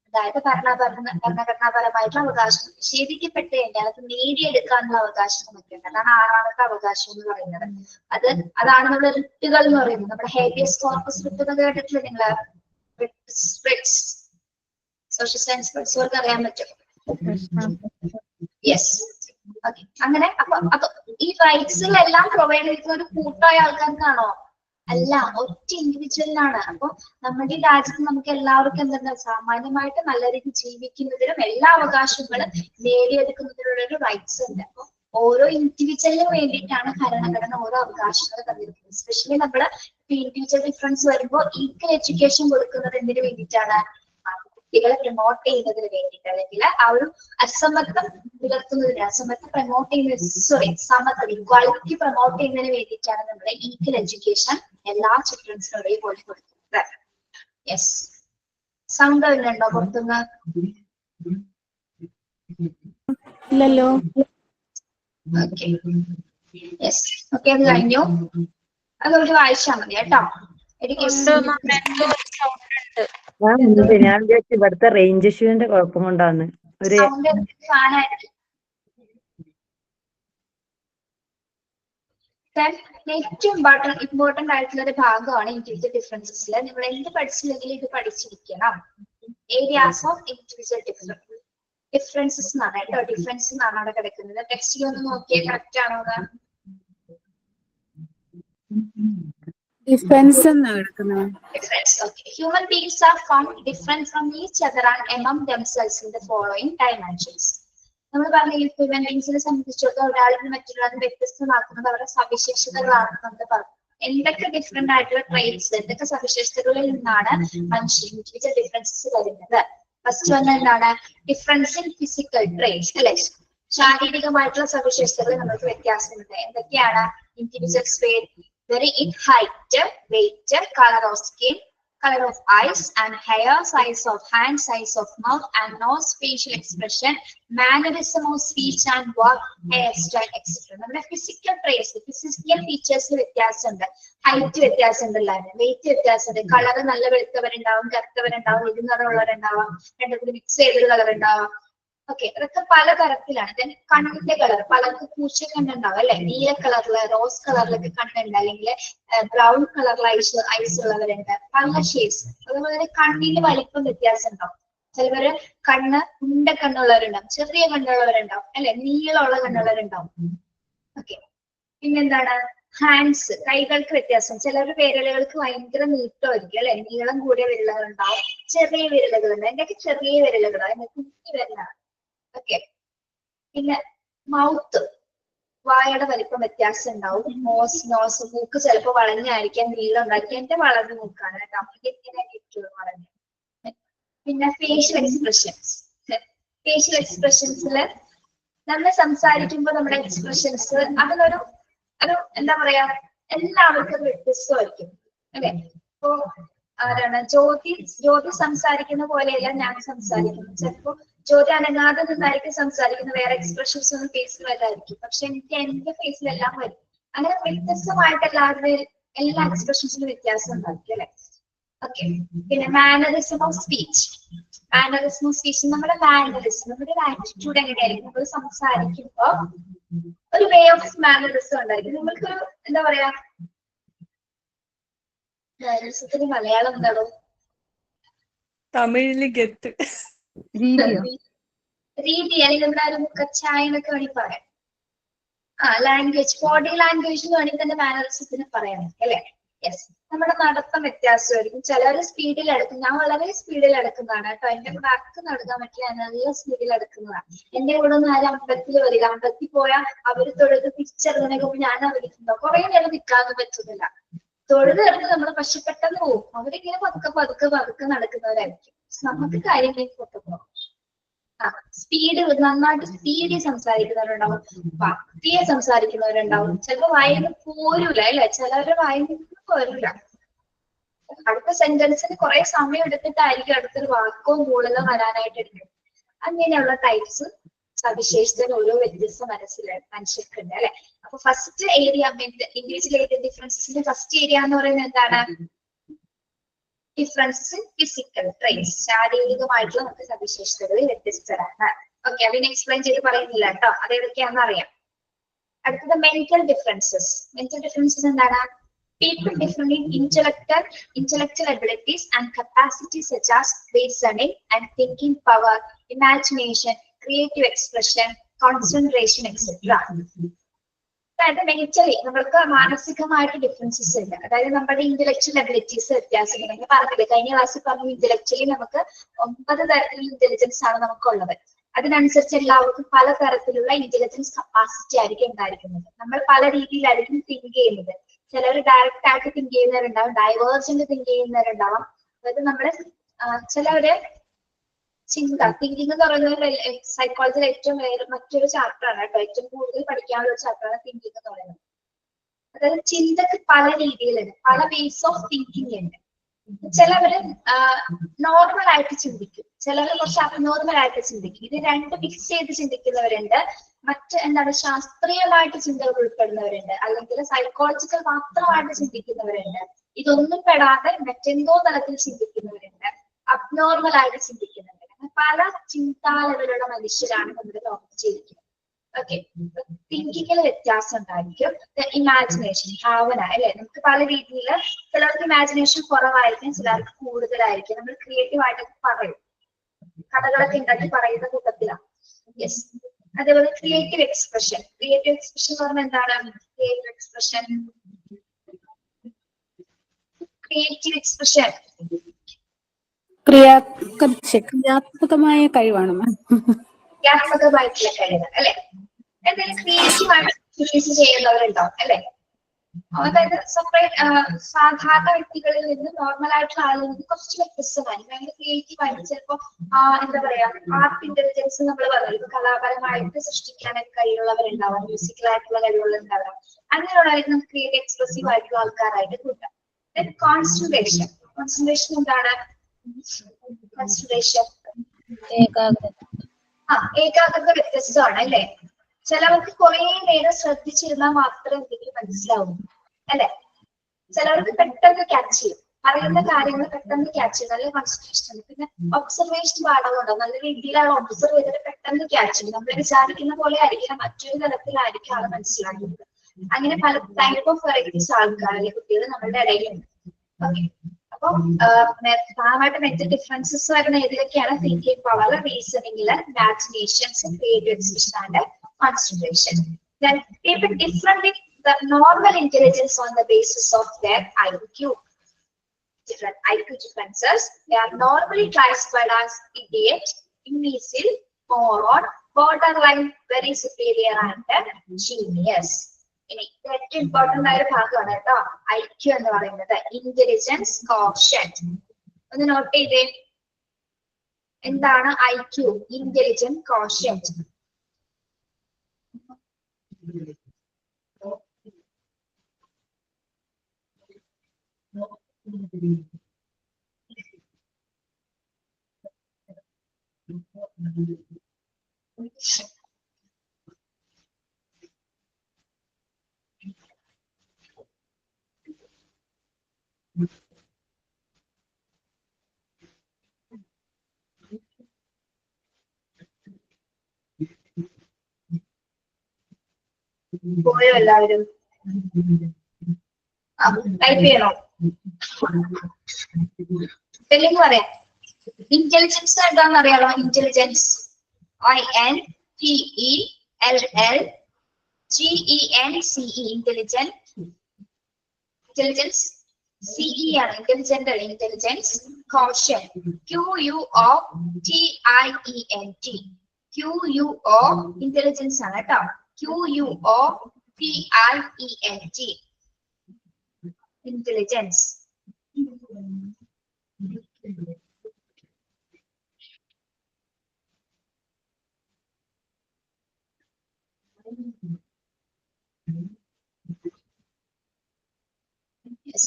അതായത് ഭരണഘടനാപരമായിട്ടുള്ള അവകാശം നിഷേധിക്കപ്പെട്ട് കഴിഞ്ഞാൽ അത് നേടിയെടുക്കാനുള്ള അവകാശം നമുക്കുണ്ട്. അതാണ് 6ാമത്തെ അവകാശം എന്ന് പറയുന്നത്. അതാണ് നമ്മുടെ റിട്ടുകൾ എന്ന് പറയുന്നത്. നമ്മുടെ ഹേബിയസ് കോർപ്പസ് റിട്ടുകൾ കേട്ടിട്ടില്ല നിങ്ങള്? സോഷ്യൽ സയൻസ് പഠിച്ചവർക്ക് അറിയാൻ പറ്റും. Yes, okay. അങ്ങനെ അപ്പൊ ഈ റൈറ്റ്സിലെല്ലാം പ്രൊവൈഡ് ചെയ്യുന്ന ഒരു കൂട്ടമായ ആൾക്കാർക്കാണോ? അല്ല, ഒറ്റ ഇൻഡിവിജ്വലിനാണ്. അപ്പൊ നമ്മുടെ ഈ രാജ്യത്ത് നമുക്ക് എല്ലാവർക്കും എന്താ, സാമാന്യമായിട്ട് നല്ല രീതിയിൽ ജീവിക്കുന്നതിനും എല്ലാ അവകാശങ്ങളും നേടിയെടുക്കുന്നതിനുള്ള ഒരു റൈറ്റ്സ് ഉണ്ട്. അപ്പൊ ഓരോ ഇൻഡിവിജ്വലിനും വേണ്ടിയിട്ടാണ് ഭരണഘടന ഓരോ അവകാശങ്ങൾ തന്നിരിക്കുന്നത്. എസ്പെഷ്യലി നമ്മള് ഇൻഡിവിജ്വൽ ഡിഫറൻസ് വരുമ്പോൾ ഈക്വൽ എഡ്യൂക്കേഷൻ കൊടുക്കുന്നത് എന്തിനു വേണ്ടിയിട്ടാണ്? കുട്ടികളെ പ്രൊമോട്ട് ചെയ്യുന്നതിന് വേണ്ടിയിട്ട്, അല്ലെങ്കിൽ ആ ഒരു അസമത്വം പുലർത്തുന്നതിന്, അസമത്വം പ്രൊമോട്ട് ചെയ്യുന്ന സമത്വം ഇക്വാളിറ്റി പ്രൊമോട്ട് ചെയ്യുന്നതിന് വേണ്ടിയിട്ടാണ് നമ്മുടെ ഈക്വൽ എഡ്യൂക്കേഷൻ എല്ലാ ചിൽഡ്രൻസിനും ഒരേപോലെ കൊടുക്കുന്നത്. യെസ്, സൗണ്ട് വരുന്നുണ്ടോ പുറത്തുനിന്ന്? ഇല്ലല്ലോ. Okay, yes, okay. അത് കഴിഞ്ഞു. അത് നമുക്ക് വായിച്ചാൽ മതി കേട്ടോ. ഞാൻ വിചാരിച്ചു ഇവിടുത്തെ റേഞ്ച് ഇഷ്യൂവിന്റെ കുഴപ്പം കൊണ്ടാണ്. ഒരു ഏറ്റവും ഇമ്പോർട്ടന്റ് ആയിട്ടുള്ള ഒരു ഭാഗമാണ് ഇൻഡിവിജ്വൽ ഡിഫറൻസസിൽ. നിങ്ങൾ എന്ത് പഠിച്ചില്ലെങ്കിൽ ഇത് പഠിച്ചിരിക്കണം. ഏരിയാസ് ഓഫ് ഇൻഡിവിജ്വൽ ഡിഫറൻസസ് എന്നാണ് കേട്ടോ. ഡിഫറൻസ് എന്നാണ് അവിടെ കിടക്കുന്നത്. ടെക്സ്റ്റിൽ ഒന്ന് നോക്കിയാൽ കറക്റ്റ് ആണോ? ഡിഫറൻസ് എന്നാണ് കിടക്കുന്നത്. Difference. Okay. Human beings are found different from each other and among themselves in the following dimensions. നമ്മൾ പറഞ്ഞ ഹ്യൂമൻ ബീങ്സിനെ സംബന്ധിച്ചിടത്തോളം ഒരാളിൽ മറ്റൊരാളിൽ വ്യത്യസ്തമാക്കുന്നത് അവരുടെ സവിശേഷതകളാണെന്ന് നമ്മൾ പറഞ്ഞു. എന്തൊക്കെ ഡിഫറെന്റ് ആയിട്ടുള്ള ട്രേറ്റ്സ്, എന്തൊക്കെ സവിശേഷതകളിൽ നിന്നാണ് മനുഷ്യൻ ഇൻഡിവിജ്വൽ ഡിഫറൻസസ് വരുന്നത്? ഫസ്റ്റ് വന്ന എന്താണ്? ഡിഫറൻസ് ഇൻ ഫിസിക്കൽ ട്രേറ്റ്സ് അല്ലെ. ശാരീരികമായിട്ടുള്ള സവിശേഷതകൾ നമുക്ക് വ്യത്യാസമുണ്ട്. എന്തൊക്കെയാണ്? Individuals vary in height, weight, color of skin, color of eyes and hair, size of hand, size of mouth and nose, facial expression, mannerism of speech and walk, hairstyle, etc. നമ്മുടെ ഫിസിക്കൽ ട്രേറ്റ്സ്, ഫിസിക്കൽ ഫീച്ചേഴ്സിൽ വ്യത്യാസമുണ്ട്. ഹൈറ്റ് വ്യത്യാസമുണ്ട്, വെയിറ്റ് വ്യത്യാസമുണ്ട്, കളർ നല്ല വെളുത്തവരുണ്ടാവും, കറുത്തവരുണ്ടാവും, ഇരുന്നറുള്ളവരുണ്ടാവാം, രണ്ടും കൂടി മിക്സ് ചെയ്തൊരു കളർ ഉണ്ടാവാം. ഓക്കെ, അതൊക്കെ പല തരത്തിലാണ്. ദെൻ കണ്ണിന്റെ കളർ, പലർക്ക് പൂച്ച കണ്ണുണ്ടാവും അല്ലെ, നീല കളറില്, റോസ് കളറിലൊക്കെ കണ്ണുണ്ട്, അല്ലെങ്കിൽ ബ്രൗൺ കളറിൽ ഐസ് ഉള്ളവരുണ്ട്, പല ഷെയ്ഡ്സ്. അതുപോലെ തന്നെ കണ്ണിന്റെ വലിപ്പം വ്യത്യാസം ഉണ്ടാവും. ചിലവര് ഉണ്ട കണ്ണുള്ളവരുണ്ടാവും, ചെറിയ കണ്ണുള്ളവരുണ്ടാവും അല്ലെ, നീളമുള്ള കണ്ണുള്ളവരുണ്ടാവും. ഓക്കെ, പിന്നെന്താണ്? ഹാൻഡ്സ്, കൈകൾക്ക് വ്യത്യാസം. ചിലവരുടെ വിരലുകൾക്ക് ഭയങ്കര നീട്ടമായിരിക്കും അല്ലെ, നീളം കൂടിയ വിരലുകളുണ്ടാവും, ചെറിയ വിരലുകളുണ്ട്. അതിന്റെയൊക്കെ ചെറിയ വിരലുകളാണ്, അതിന്റെ കുഞ്ഞു വിരലാണ്. ഓക്കെ, പിന്നെ മൗത്ത്, വായയുടെ വലിപ്പം വ്യത്യാസം ഉണ്ടാവും. നോസ്, മൂക്ക് ചിലപ്പോൾ വളഞ്ഞായിരിക്കാം, നീളം ഉണ്ടായിരിക്കും. എന്റെ വളർന്നു മൂക്കാണ് കേട്ടോ, ഇങ്ങനെ വളഞ്ഞു. പിന്നെ ഫേഷ്യൽ എക്സ്പ്രഷൻസില് നമ്മൾ സംസാരിക്കുമ്പോൾ നമ്മുടെ എക്സ്പ്രഷൻസ് അതിനൊരു എന്താ പറയാ, എല്ലാവർക്കും വ്യത്യസ്തമായിരിക്കും അല്ലെ. ഇപ്പോ ആരാണ് ജ്യോതി സംസാരിക്കുന്ന പോലെയല്ല ഞാൻ സംസാരിക്കുന്നത്. ചിലപ്പോ ജ്യോതി അനങ്ങാതെ നിന്നായിരിക്കും സംസാരിക്കുന്ന, വേറെ എക്സ്പ്രഷൻസ് ഒന്നും ഫേസിൽ വരായിരിക്കും. പക്ഷെ എനിക്ക് എന്റെ ഫേസിലെല്ലാം വരും. അങ്ങനെ വ്യത്യസ്തമായിട്ട് എല്ലാ എക്സ്പ്രഷൻസിനും വ്യത്യാസം ഉണ്ടായിരിക്കും അല്ലെ. ഓക്കെ, പിന്നെ മാനറിസം ഓഫ് സ്പീച്ച്. നമ്മുടെ മാനറിസം, നമ്മുടെ ഒരു ആറ്റിറ്റ്യൂഡ് എങ്ങനെയായിരിക്കും? നമ്മൾ സംസാരിക്കുമ്പോ ഒരു വേ ഓഫ് മാനറിസം ഉണ്ടായിരിക്കും. നമ്മൾക്കൊരു എന്താ പറയാ, മാനറിസത്തിന് മലയാളം എന്താണോ? തമിഴില് ഗെത്ത്, രീതിയോ? രീതി, അല്ലെങ്കിൽ നമ്മുടെ ഒരു മുഖച്ഛായ എന്നൊക്കെ വേണമെങ്കിൽ പറയാം. ലാംഗ്വേജ്, ബോഡി ലാംഗ്വേജ് എന്ന് വേണമെങ്കിൽ തന്നെ മാനറിസത്തിന് പറയാം അല്ലെ. യെസ്, നമ്മുടെ നടത്തം വ്യത്യാസമായിരിക്കും. ചിലർ സ്പീഡിൽ എടുക്കും. ഞാൻ വളരെ സ്പീഡിൽ എടുക്കുന്നതാണ് കേട്ടോ. എന്റെ കൂടെ അക്ക് നടക്കാൻ പറ്റില്ല, നല്ല സ്പീഡിൽ എടുക്കുന്നതാണ്. എന്റെ കൂടെ ഒന്ന് ആരും അമ്പലത്തിൽ വരിക, അമ്പലത്തിൽ പോയാൽ അവര് തൊഴുത് തിരിച്ചറിഞ്ഞതിനൊക്കെ ഞാൻ അവരിക്കുണ്ടോ കുറെ നേരം നിൽക്കാനൊന്നും പറ്റുന്നില്ല. തൊഴുത് എടുത്ത് നമ്മൾ പക്ഷെ പെട്ടെന്ന് പോകും. അവരിങ്ങനെ പതുക്കെ പതുക്കെ പതുക്കെ നടക്കുന്നവരായിരിക്കും. നമുക്ക് കാര്യങ്ങളിൽ പൊട്ടുപോകും. സ്പീഡ്, നന്നായിട്ട് സ്പീഡിൽ സംസാരിക്കുന്നവരുണ്ടാവും, പതിയെ സംസാരിക്കുന്നവരുണ്ടാവും. ചിലപ്പോ വായിന്ന് പോരൂല അല്ലെ, ചിലവരുടെ വായിന്ന് പോരൂല. അടുത്ത സെന്റൻസിന് കുറെ സമയം എടുത്തിട്ടായിരിക്കും അടുത്തൊരു വാക്കോ കൂടുതലോ വരാനായിട്ട് എടുക്കും. അങ്ങനെയുള്ള ടൈപ്സ് സവിശേഷതകൾ ഓരോ വ്യത്യസ്ത മനുഷ്യർക്കുണ്ട് അല്ലെ. അപ്പൊ ഫസ്റ്റ് ഏരിയ, ഇൻഡിവിജ്വൽ ഏരിയ ഡിഫറൻസിന്റെ ഫസ്റ്റ് ഏരിയ എന്ന് പറയുന്നത് എന്താണ്? ഡിഫറൻസസ് ഇൻ ഫിസിക്കൽ ട്രെയിറ്റ്സ്, ശാരീരികമായിട്ടുള്ള നമുക്ക് സവിശേഷതകൾ വ്യത്യസ്തരാണ്. ഓക്കെ, അതിനെ എക്സ്പ്ലെയിൻ ചെയ്ത് പറയുന്നില്ല കേട്ടോ, അതേതൊക്കെയാണെന്ന് അറിയാം. അടുത്തത് മെന്റൽ ഡിഫറൻസസ്. മെന്റൽ ഡിഫറൻസസ് എന്താണ്? People differ in intellectual abilities and capacities such as reasoning and thinking power, imagination, creative expression, concentration, etc. അതായത് മെന്റലി നമ്മൾക്ക് മാനസികമായിട്ട് ഡിഫറൻസസ് ഉണ്ട്. അതായത് നമ്മുടെ ഇന്റലക്ച്വൽ എബിലിറ്റീസ് വ്യത്യാസങ്ങൾ. നമ്മൾ പറഞ്ഞില്ലേ, കഴിഞ്ഞ ക്ലാസ്സിൽ പറഞ്ഞു ഇന്റലക്ച്വലി നമുക്ക് 9 തരത്തിലുള്ള ഇന്റലിജൻസ് ആണ് നമുക്കുള്ളത്. അതിനനുസരിച്ച് എല്ലാവർക്കും പല തരത്തിലുള്ള ഇന്റലിജൻസ് കപ്പാസിറ്റി ആയിരിക്കും ഉണ്ടായിരിക്കുന്നത്. നമ്മൾ പല രീതിയിലായിരിക്കും തിങ്ക് ചെയ്യുന്നത്. ചിലർ ഡയറക്റ്റ് ആയിട്ട് തിങ്ക് ചെയ്യുന്നവരുണ്ടാവും, ഡൈവേർജന്റ് തിങ്ക് ചെയ്യുന്നവരുണ്ടാവും. അതായത് നമ്മുടെ ചിലവര് ചിന്ത, തിങ്കിങ് എന്ന് പറയുന്നത് സൈക്കോളജിയിൽ ഏറ്റവും മറ്റൊരു ചാപ്റ്റർ ആണ് കേട്ടോ. ഏറ്റവും കൂടുതൽ പഠിക്കാനുള്ള ഒരു ചാപ്റ്ററാണ് തിങ്കിങ് എന്ന് പറയുന്നത്. അതായത് ചിന്തക്ക് പല രീതിയിലുണ്ട്, പല വേസ് ഓഫ് തിങ്കിങ് ഉണ്ട്. ചിലവര് നോർമൽ ആയിട്ട് ചിന്തിക്കും, ചിലവര് കുറച്ച് അബ്നോർമൽ ആയിട്ട് ചിന്തിക്കും. ഇത് രണ്ട് മിക്സ് ചെയ്ത് ചിന്തിക്കുന്നവരുണ്ട്. എന്താണ് ശാസ്ത്രീയമായിട്ട് ചിന്തകൾ ഉൾപ്പെടുന്നവരുണ്ട്, അല്ലെങ്കിൽ സൈക്കോളജിക്കൽ മാത്രമായിട്ട് ചിന്തിക്കുന്നവരുണ്ട്. ഇതൊന്നും പെടാതെ മറ്റെന്തോ തലത്തിൽ ചിന്തിക്കുന്നവരുണ്ട്, അബ്നോർമൽ ആയിട്ട് ചിന്തിക്കുന്നുണ്ട്. പല ചിന്താലകളുള്ള മനുഷ്യരാണ് നമ്മുടെ ലോകത്ത് ജീവിക്കുന്നത്. ഓക്കെ, തിങ്കിങ്ങിൽ വ്യത്യാസം ഉണ്ടായിരിക്കും. ഇമാജിനേഷൻ, ഭാവന അല്ലെ, നമുക്ക് പല രീതിയിൽ, ചിലർക്ക് ഇമാജിനേഷൻ കുറവായിരിക്കും, ചിലർക്ക് കൂടുതലായിരിക്കും. നമ്മൾ ക്രിയേറ്റീവ് ആയിട്ടൊക്കെ പറയും, കഥകളൊക്കെ ഉണ്ടാക്കി പറയുന്ന കൂട്ടത്തിലാണ്. യെസ്, അതേപോലെ ക്രിയേറ്റീവ് എക്സ്പ്രഷൻ. ക്രിയേറ്റീവ് എക്സ്പ്രഷൻ എന്ന് പറഞ്ഞാൽ എന്താണ്? ക്രിയേറ്റീവ് എക്സ്പ്രഷൻ ക്രിയാത്മകമായ കഴിവാണ്. ക്രിയാത്മകമായിട്ടുള്ള കഴിവ് അല്ലെ. എന്തെങ്കിലും ക്രിയേറ്റീവ് ആയിട്ട് ചെയ്യുന്നവരുണ്ടാവും അല്ലെ. അതായത് സാധാരണ വ്യക്തികളിൽ നിന്ന്, നോർമൽ ആയിട്ടുള്ള ആളുകളിൽ നിന്ന് കുറച്ച് വ്യത്യസ്തമായി ഭയങ്കര ക്രിയേറ്റീവ് ആയിട്ട് ചിലപ്പോ എന്താ പറയാ, ആർട്ട് ഇന്റലിജൻസ് നമ്മൾ പറഞ്ഞു, കലാപരമായിട്ട് സൃഷ്ടിക്കാനൊക്കെ കഴിവുള്ളവരുണ്ടാവാം, മ്യൂസിക്കലായിട്ടുള്ള കഴിവുകളുണ്ടാവാം. അങ്ങനെയുള്ളവർക്ക് നമുക്ക് ക്രിയേറ്റീവ് എക്സ്പ്രസീവ് ആയിട്ടുള്ള ആൾക്കാരായിട്ട് കൂട്ടാം. കോൺസെൻട്രേഷൻ. കോൺസെൻട്രേഷൻ എന്താണ്? കോൺസെൻട്രേഷൻ ഏകാഗ്രത വ്യത്യസ്തമാണ് അല്ലെ. ചിലവർക്ക് കുറെ നേരം ശ്രദ്ധിച്ചിരുന്നാൽ മാത്രമേ എന്തെങ്കിലും മനസ്സിലാവൂ അല്ലെ. ചിലവർക്ക് പെട്ടെന്ന് ക്യാച്ച് ചെയ്യും, പറയുന്ന കാര്യങ്ങൾ പെട്ടെന്ന് ക്യാച്ച് ചെയ്യും, നല്ല കോൺസെൻട്രേഷൻ ഉണ്ട്. പിന്നെ ഒബ്സർവേഷൻ പാഠമുണ്ടോ, നല്ല രീതിയിലാണ് ഒബ്സർവ് ചെയ്തിട്ട് പെട്ടെന്ന് ക്യാച്ച് ചെയ്യും. നമ്മൾ വിചാരിക്കുന്ന പോലെ ആയിരിക്കാം, മറ്റൊരു തലത്തിലായിരിക്കും ആള് മനസ്സിലാക്കുന്നത്. അങ്ങനെ പല ടൈപ്പ് ഓഫ് വെറൈറ്റീസ് ആൾക്കാരിലെ കുട്ടികൾ നമ്മുടെ ഇടയിലുണ്ട്. ഓക്കെ, അപ്പൊ പ്രധാനമായിട്ട് മെന്റൽ ഡിഫറൻസസ് വരുന്ന ഏതിലൊക്കെയാണ്? തിങ്കിങ് പവർ, റീസണിംഗില്, imaginations, creative expression and concentration. Then people different in the normal intelligence on the basis of their IQ. Different IQ differences. They are normally classified as idiot, imbecile, moron, borderline, very superior and genius. ഇനി ഏറ്റവും ഇമ്പോർട്ടന്റ് ആയ ഒരു ഭാഗമാണ് കേട്ടോ IQ എന്ന് പറയുന്നത്. Intelligence quotient. ഒന്ന് നോട്ട് ചെയ്തേ, എന്താണ് IQ? Intelligence quotient. പോയോ എല്ലാവരും? ടൈപ്പ് ചെയ്യണോ? സ്പെല്ലിംഗ് പറയാം. ഇന്റലിജൻസ് എന്താണെന്ന് അറിയാലോ? Intelligence INTELLGENCE, intelligent. Intelligence. CE ആണ് intelligent അല്ല, intelligence. Quotient, QUOTIENT. QUO intelligence ആണ് കേട്ടോ. QUOTIENT, intelligence. Yes.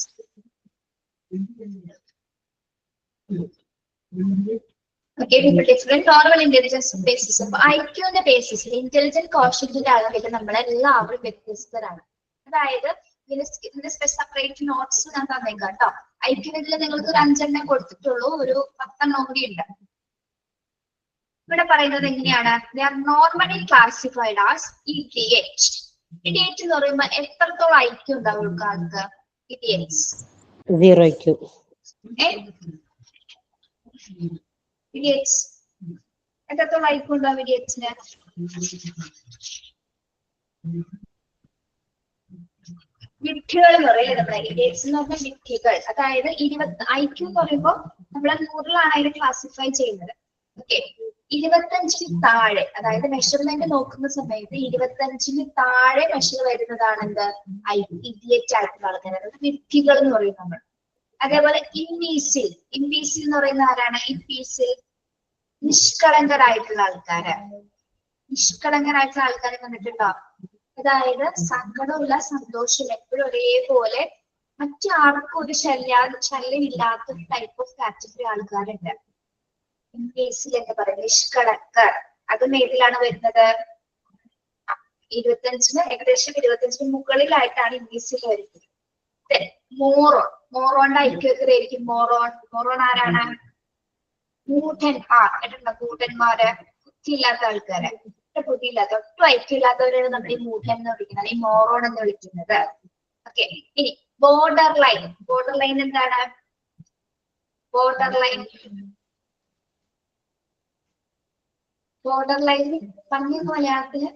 Okay, people different normal intelligence basis. അപ്പൊ IQ ന്റെ ബേസിസിൽ ഇന്റലിജന്റ് കോഷ്യന്റിന്റെ അളവിൽ നമ്മളെല്ലാവരും വ്യത്യസ്തരാണ്. അതായത് ഇതിന്റെ സെപ്പറേറ്റ് നോട്ട്സ് ഞാൻ തന്നേക്കാം കേട്ടോ. IQ-ൽ നിങ്ങൾക്ക് ഒരു 5 എണ്ണം കൊടുത്തിട്ടുള്ളൂ, ഒരു 10 എണ്ണം കൂടി ഉണ്ട്. ഇവിടെ പറയുന്നത് എങ്ങനെയാണ്? They are normally classified as idiot. Idiot എന്ന് പറയുമ്പോൾ എത്രത്തോളം IQ ഉണ്ടാവും ആൾക്ക്? Idiots 0 IQ. Idiots എത്രത്തോളം IQ ഉണ്ടാവും ഇഡിയറ്റ്സിന്? വിഡ്ഢികൾ എന്ന് പറയില്ലേ നമ്മളെ? ഇഡിയറ്റ്സ് എന്ന് പറഞ്ഞാൽ വിഡ്ഢികൾ. അതായത് IQ എന്ന് പറയുമ്പോൾ നമ്മളെ 100-ലാണ് അതിനെ ക്ലാസിഫൈ ചെയ്യുന്നത്. ഓക്കെ, 25-ന് താഴെ, അതായത് മെഷർമെന്റ് നോക്കുന്ന സമയത്ത് 25-ന് താഴെ മെഷർ വരുന്നതാണ് എന്ത്? ഇഡിയറ്റ് ആയിട്ടുള്ള ആൾക്കാർ, അതായത് വിഡ്ഢികൾ എന്ന് പറയും നമ്മൾ. അതേപോലെ ഇംബീസിൽ എന്ന് പറയുന്ന ആരാണ്? ഇംബീസിൽ നിഷ്കളങ്കരായിട്ടുള്ള ആൾക്കാര്. നിഷ്കളങ്കരായിട്ടുള്ള ആൾക്കാരെ കണ്ടിട്ടുണ്ടോ? അതായത് സങ്കടമില്ല, സന്തോഷമില്ല, എപ്പോഴും ഒരേപോലെ, മറ്റാർക്കും ഒരു ശല്യമില്ലാത്ത ടൈപ്പ് ഓഫ് കാറ്റഗറി ആൾക്കാരുണ്ട്. ഇംബീസിൽ എന്ന് പറയുന്നത് നിഷ്കളങ്കർ. അതും ഏതിലാണ് വരുന്നത്? 25-ന് ഏകദേശം 25-ന് മുകളിലായിട്ടാണ് ഇംബീസിൽ വരുന്നത്. മോറോണിന്റെ IQ എത്രയായിരിക്കും? മോറോൺ ആരാണ്? മൂഢന്മാർ. കേട്ടിട്ടുണ്ടോ? മൂഢന്മാര്, ബുദ്ധിയില്ലാത്ത ആൾക്കാര്, ബുദ്ധിയില്ലാത്ത, ഒട്ടും IQ ഇല്ലാത്തവരാണ് നമ്മൾ ഈ മൂഢൻ എന്ന് വിളിക്കുന്നത്, ഈ മോറോൺ എന്ന് വിളിക്കുന്നത്. ഓക്കെ, ഇനി ബോർഡർ ലൈൻ. ബോർഡർ ലൈൻ എന്താണ്? ബോർഡർ ലൈൻ പറഞ്ഞു മലയാളത്തില്.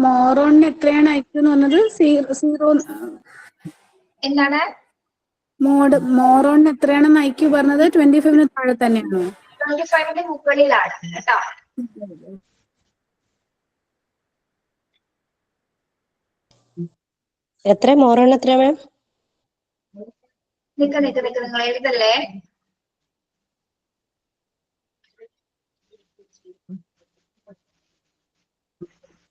മോറോണിന് എത്രയാണ് IQ എന്ന് പറഞ്ഞത്? 0. എന്താണ്? മോറോണിന് എത്രയാണെന്ന് IQ പറഞ്ഞത്? 25-ന് താഴെ തന്നെയാണോ? 25-ന് മുകളിലാണ് കേട്ടോ. എത്ര മോറോൺ എത്ര മാം? നിക്ക് നിങ്ങൾ എഴുതല്ലേ.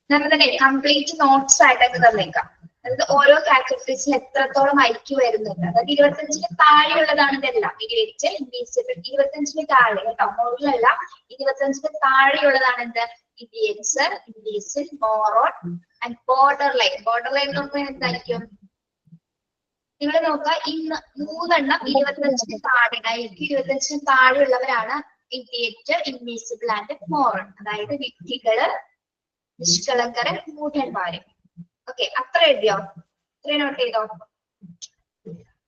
തന്നെ കംപ്ലീറ്റ് നോട്ട്സ് ആയിട്ടൊക്കെ തന്നേക്കാം. അതായത് ഓരോ കാറ്റഗറീസിൽ എത്രത്തോളം IQ വരുന്നുണ്ട്. അതായത് 25-ന് താഴെയുള്ളതാണ് ഇതെല്ലാം. ഇംഗ്ലീഷ്, ഇംഗ്ലീഷ് 25-ന് താഴെ കേട്ടോ, മുകളിലല്ല. 25-ന് താഴെയുള്ളതാണ് എന്ത്? Idiots, English, moron and border line. Border line എന്ന് പറഞ്ഞാൽ എന്തായിരിക്കും? നിങ്ങൾ നോക്കുക, ഈ 3 എണ്ണം 25-ന് താഴെ, IQ 25-ന് താഴെയുള്ളവരാണ് ഇഡിയറ്റ്, ഇൻവിസിബിൾ ആൻഡ് മോറോൺ. അതായത് വ്യക്തികള്, നിഷ്കളങ്കര്, മൂഢന്മാര്. ഓക്കെ, അത്ര എഴുതിയോ? ഇത്ര നോട്ട് ചെയ്തോ?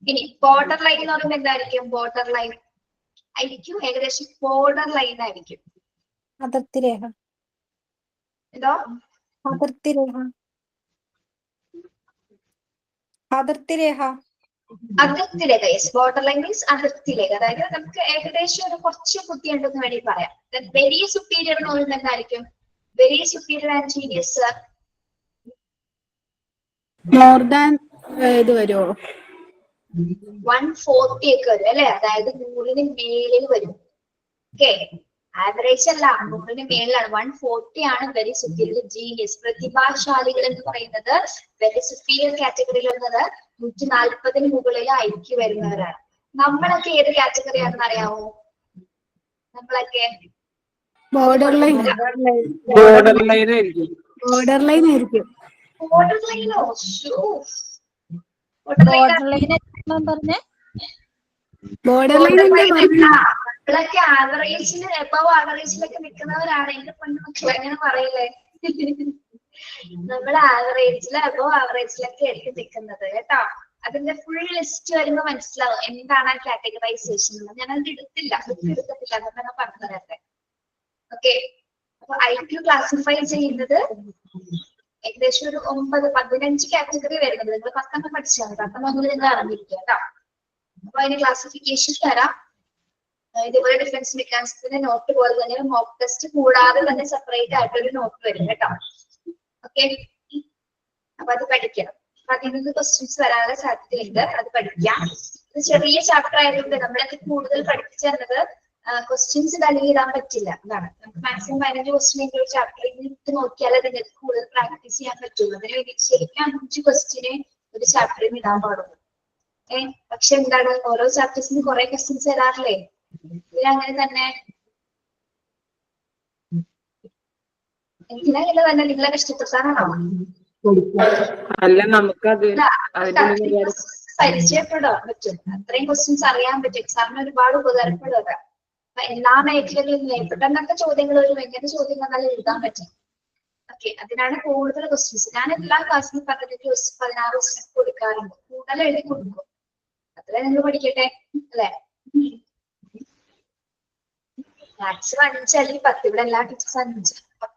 ഇനി ബോർഡർ ലൈൻ എന്ന് പറയുമ്പോൾ എന്തായിരിക്കും? ബോർഡർ ലൈൻ IQ ഏകദേശം ബോർഡർ ലൈൻ ആയിരിക്കും. അതിർത്തി രേഖ. എന്തോ? അതിർത്തി രേഖ. അതിർത്തി രേഖ. അതിർത്തി രേഖ. യെസ്, ബോർഡർ ലൈൻ മീൻസ് അതിർത്തി രേഖ. അതായത് നമുക്ക് ഏകദേശം ഒരു കുറച്ച് ബുദ്ധിയുണ്ടെന്ന് വേണമെങ്കിൽ പറയാം. വെരി സുപ്പീരിയർ എന്ന് പറയുന്നത് എന്തായിരിക്കും? Very superior and genius more than ഇത് വരുമോ? 140 ഒക്കെ വരും അല്ലെ? അതായത് 100-ന് മേലിൽ വരും. ഓക്കെ, ആവറേജ് അല്ല, 100-ന് മേളിലാണ്. 140 ആണ് വെരി സുപ്പീരിയർ. ജീനിയസ്, പ്രതിഭാശാലികൾ എന്ന് പറയുന്നത് വെരി സുപ്പീരിയർ കാറ്റഗറിയിൽ വരുന്നത് 140-ന് മുകളിൽ IQ വരുന്നവരാണ്. നമ്മളൊക്കെ ഏത് കാറ്റഗറി ആണെന്ന് അറിയാമോ? നമ്മളൊക്കെ ബോർഡർ ലൈൻ. ബോർഡർ ലൈൻ ആയിരിക്കും. ബോർഡർ ലൈൻ ആയിരിക്കും. ബോർഡർ ലൈനോ? ബോർഡർ ലൈൻ പറഞ്ഞേ. ബോർഡർ ലൈൻ നമ്മളൊക്കെ ആവറേജില്, എബവ് ആവറേജിലൊക്കെ നിൽക്കുന്നവരാണ്. എന്റെ പെൺമക്കളെ അങ്ങനെ പറയില്ലേ? നമ്മൾ ആവറേജില്, എബവ് ആവറേജിലൊക്കെ ആയിരിക്കും നിൽക്കുന്നത് കേട്ടോ. അതിന്റെ ഫുൾ ലിസ്റ്റ് വരുമ്പോ മനസ്സിലാവും എന്താണ് ആ കാറ്റഗറൈസേഷൻ. ഞാൻ അത് എടുത്തില്ല, എടുത്തിട്ടില്ല, അതൊക്കെ ഞാൻ പറഞ്ഞു തരട്ടെ. ഓക്കെ, അപ്പൊ IQ ക്ലാസിഫൈ ചെയ്യുന്നത് ഏകദേശം ഒരു 9-15 കാറ്റഗറി വരുന്നത്. നിങ്ങൾ 10 പഠിച്ചാൽ 10 നിങ്ങൾ അറിഞ്ഞിരിക്കുക കേട്ടോ. അപ്പൊ അതിന് ക്ലാസിഫിക്കേഷൻ തരാം. ഇതുപോലെ ഡിഫൻസ് മെക്കാനിസത്തിന്റെ നോട്ട് പോലെ തന്നെ മോക്ക് ടെസ്റ്റ് കൂടാതെ തന്നെ സെപ്പറേറ്റ് ആയിട്ടൊരു നോട്ട് വരും കേട്ടോ. ഓക്കെ, അപ്പൊ അത് പഠിക്കണം. അപ്പൊ അതിൽ നിന്ന് ക്വസ്റ്റ്യൻസ് വരാനുള്ള സാധ്യതയുണ്ട്, അത് പഠിക്കാം. ഇത് ചെറിയ ചാപ്റ്റർ ആയതുകൊണ്ട് നമ്മളൊക്കെ കൂടുതൽ പഠിപ്പിച്ചു തരുന്നത് ക്വസ്റ്റ്യൻസ് തലയിൽ ഇടാൻ പറ്റില്ല. അതാണ് നമുക്ക് മാക്സിമം 15 ക്വസ്റ്റ്യൻ ഒരു ചാപ്റ്ററിൽ ഇട്ട് നോക്കിയാലേ നിങ്ങൾക്ക് കൂടുതൽ പ്രാക്ടീസ് ചെയ്യാൻ പറ്റുള്ളൂ. അതിന് വേണ്ടി ശരിക്കും 5 ക്വസ്റ്റ്യനെ ഒരു ചാപ്റ്ററിൽ ഇടാൻ പാടുള്ളൂ. പക്ഷെ എന്താണ്, ഓരോ ചാപ്റ്റേഴ്സിന് കുറെ ക്വസ്റ്റ്യൻസ് വരാറില്ലേ? ഇതിലങ്ങനെ തന്നെ എന്തിനാ തന്നെ നിങ്ങളെ കഷ്ടപ്പെട്ടാണോ? അല്ല, നമുക്കത് പരിചയപ്പെടാൻ പറ്റും, അത്രയും ക്വസ്റ്റ്യൻസ് അറിയാൻ പറ്റും. എക്സാമിന് ഒരുപാട് ഉപകാരപ്പെടുക. എല്ലാ മേഖലകളിലും പെട്ടെന്നൊക്കെ ചോദ്യങ്ങൾ വരും. എങ്ങനെ ചോദ്യം വന്നാലും എഴുതാൻ പറ്റും. ഓക്കെ, അതിനാണ് കൂടുതൽ ക്വസ്റ്റ്യൻസ്. ഞാൻ എല്ലാ ക്ലാസ്സിലും 16 ക്വസ്റ്റ്യൻ കൊടുക്കാറുണ്ട്. കൂടുതൽ എഴുതി കൊടുക്കും. അത്ര നിങ്ങൾ പഠിക്കട്ടെ അല്ലെ? മാത്സ് 5 അല്ലെങ്കിൽ 10. ഇവിടെ എല്ലാ ടീച്ചേഴ്സ് 5,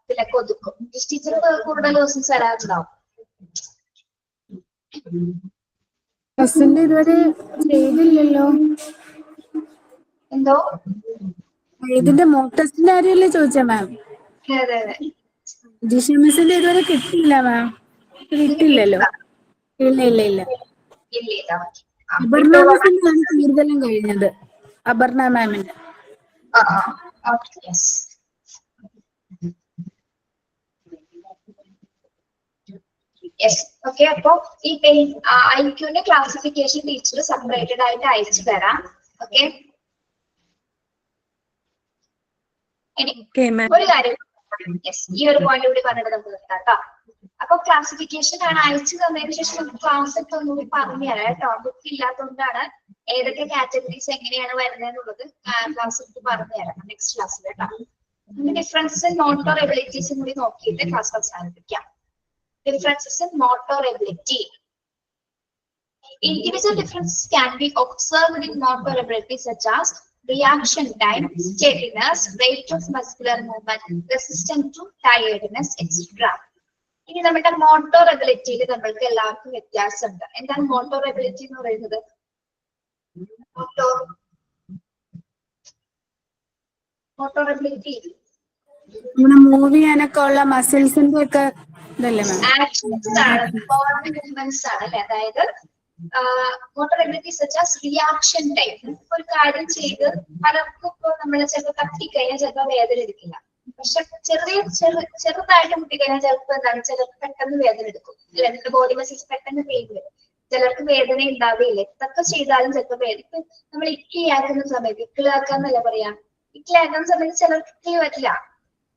10 ഒതുക്കും. ഇംഗ്ലീഷ് ടീച്ചർ കൂടുതൽ ക്വസ്റ്റ്യൻസ് വരാറുണ്ടാവും. ഇതുവരെ ചെയ്തില്ലല്ലോ. എന്തോ ഇതിന്റെ മോക്ക് ടെസ്റ്റിന്റെ കാര്യമല്ലേ ചോദിച്ചാ മാം? അതെ അതെ. ജിഷ മിസ്സിന്റെ ഇതുവരെ കിട്ടിയില്ല മാം. കിട്ടില്ലല്ലോ. ഇല്ല ഇല്ല ഇല്ല. അപർണ മിസ്സിന്റെയാണ് കൂടുതലും കഴിഞ്ഞത്. അപർണ മാമിന്റെ. ഓക്കെ, അപ്പൊ ഈ IQന്റെ ക്ലാസിഫിക്കേഷൻ ടീച്ചർ സെപ്പറേറ്റഡ് ആയിട്ട് അയച്ചു തരാം. ഓക്കെ, ഒരു കാര്യം ഈ ഒരു പോയിന്റ് കൂടി പറഞ്ഞിട്ട് നമുക്ക് നിർത്താം കേട്ടോ. അപ്പൊ ക്ലാസിഫിക്കേഷൻ ആണ് അയച്ചു തന്നതിന് ശേഷം നമുക്ക് ക്ലാസ് ഒക്കെ ഒന്നുകൂടി പറഞ്ഞു തരാം കേട്ടോ. ബുക്ക് ഇല്ലാത്തതുകൊണ്ടാണ് ഏതൊക്കെ കാറ്റഗറീസ് എങ്ങനെയാണ് വരുന്നതെന്നുള്ളത് ക്ലാസ് എടുത്ത് പറഞ്ഞു തരാം നെക്സ്റ്റ് ക്ലാസ്സിൽ കേട്ടോ. ഡിഫറൻസ് ഇൻ മോട്ടോർ എബിലിറ്റീസും കൂടി നോക്കിയിട്ട് ക്ലാസ് അവസാനിപ്പിക്കാം. Differences in motor ability. Individual differences can be observed in motor ability such as reaction time, steadiness, rate of muscular movement, resistance to tiredness, etc. ഇനി നമ്മുടെ മോട്ടോർ എബിലിറ്റിയിൽ നമ്മൾക്ക് എല്ലാവർക്കും വ്യത്യാസമുണ്ട്. എന്താണ് മോട്ടോർ എബിലിറ്റി എന്ന് പറയുന്നത്? മോട്ടോർ എബിലിറ്റി മൂവ് ചെയ്യാനൊക്കെ ഉള്ള മസിൽസിന്റെ ഒക്കെ ആക്ഷൻസ് ആണ്, മൂവ്മെന്റ്സ് ആണ് അല്ലെ? അതായത് motor ability such as reaction time. ഒരു കാര്യം ചെയ്ത് പലർക്കും ഇപ്പൊ നമ്മളെ ചിലപ്പോൾ തട്ടിക്കഴിഞ്ഞാൽ ചിലപ്പോൾ വേദന എടുക്കില്ല. പക്ഷെ ചെറുതായിട്ട് മുട്ടിക്കഴിഞ്ഞാൽ ചിലപ്പോൾ എന്താണ്, ചിലർക്ക് പെട്ടെന്ന് വേദന എടുക്കും അല്ലെ? നമ്മുടെ ബോഡി മസിൽസ് പെട്ടെന്ന് പെയിൻ വരും. ചിലർക്ക് വേദന ഉണ്ടാവുകയില്ല. എന്തൊക്കെ ചെയ്താലും ചിലപ്പോൾ വേദന. ഇപ്പൊ നമ്മൾ ഇക്കിയാക്കുന്ന സമയത്ത്, ഇക്കിളാക്കാന്നല്ല പറയാ, ഇക്കിളാക്കുന്ന സമയത്ത് ചിലർക്ക് ഇക്കി പറ്റില്ല.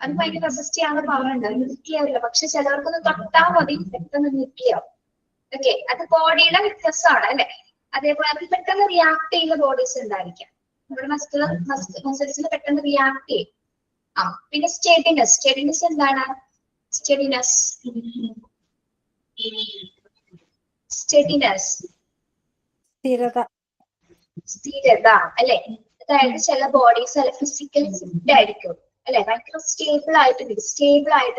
അത് ഭയങ്കര റെസിസ്റ്റ് ചെയ്യാനുള്ള പവർ ഉണ്ട്, നിൽക്കിയാവില്ല. പക്ഷെ ചിലവർക്കൊന്ന് തൊട്ടാൽ മതി പെട്ടെന്ന് നിൽക്കിയാവും. ഓക്കെ, അത് ബോഡിയുടെ വ്യത്യാസമാണ് അല്ലെ? അതേപോലെ അത് പെട്ടെന്ന് റിയാക്ട് ചെയ്യുന്ന ബോഡീസ് ഉണ്ടായിരിക്കാം. നമ്മുടെ മസിൽസിന് പെട്ടെന്ന് റിയാക്ട് ചെയ്യും. പിന്നെ സ്റ്റെഡിനെസ്. സ്റ്റെഡിനെസ് എന്താണ്? സ്റ്റെഡിനെസ് സ്ഥിരത അല്ലെ? അതായത് ചില ബോഡീസ് അല്ല ഫിസിക്കലി ഫിറ്റ് ആയിരിക്കും അല്ലെ? ഭയങ്കര സ്റ്റേബിൾ ആയിട്ട്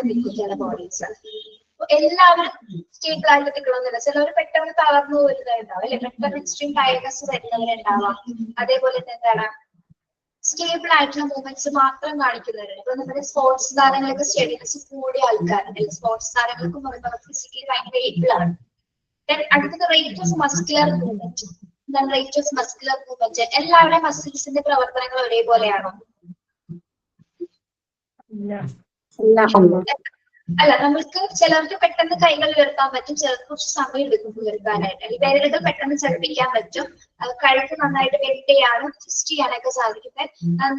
നിൽക്കും ചില ബോഡീസ്. എല്ലാവരും സ്റ്റേബിൾ ആയിട്ട് നിൽക്കണമെന്നില്ല. ചിലവർ പെട്ടെന്ന് തളർന്നു വരുന്നവരുണ്ടാവും അല്ലെ? പെട്ടെന്ന് എക്സ്ട്രീം ടയർനെസ് വരുന്നവരുണ്ടാവാം. അതേപോലെ തന്നെ എന്താണ്, സ്റ്റേബിൾ ആയിട്ടുള്ള മൂവ്മെന്റ്സ് മാത്രം കാണിക്കുന്നവരുണ്ട്. ഇപ്പൊ നമ്മുടെ സ്പോർട്സ് താരങ്ങൾക്ക് സ്റ്റെഡിനെസ് കൂടിയ ആൾക്കാരുണ്ട്. സ്പോർട്സ് താരങ്ങൾക്കും ഫിസിക്കലി ഭയങ്കര ഏബിൾ ആണ്. അടുത്തത് റേറ്റ് ഓഫ് മസ്കുലർ മൂവ്മെന്റ്. എന്താണ് റേറ്റ് ഓഫ് മസ്കുലർ മൂവ്മെന്റ്? എല്ലാവരുടെയും മസിൽസിന്റെ പ്രവർത്തനങ്ങൾ ഒരേപോലെയാണോ? അല്ല, നമ്മൾക്ക് ചിലർക്ക് പെട്ടെന്ന് കൈകൾ ഉയർത്താൻ പറ്റും, ചിലർക്ക് കുറച്ച് സമയം എടുക്കും ഉയർത്താനായിട്ട്. അല്ലെങ്കിൽ വിരലുകൾ പെട്ടെന്ന് ചലിപ്പിക്കാൻ പറ്റും. കഴുത്ത് നന്നായിട്ട് ബെൻഡ് ചെയ്യാനും ട്വിസ്റ്റ് ചെയ്യാനൊക്കെ സാധിക്കും.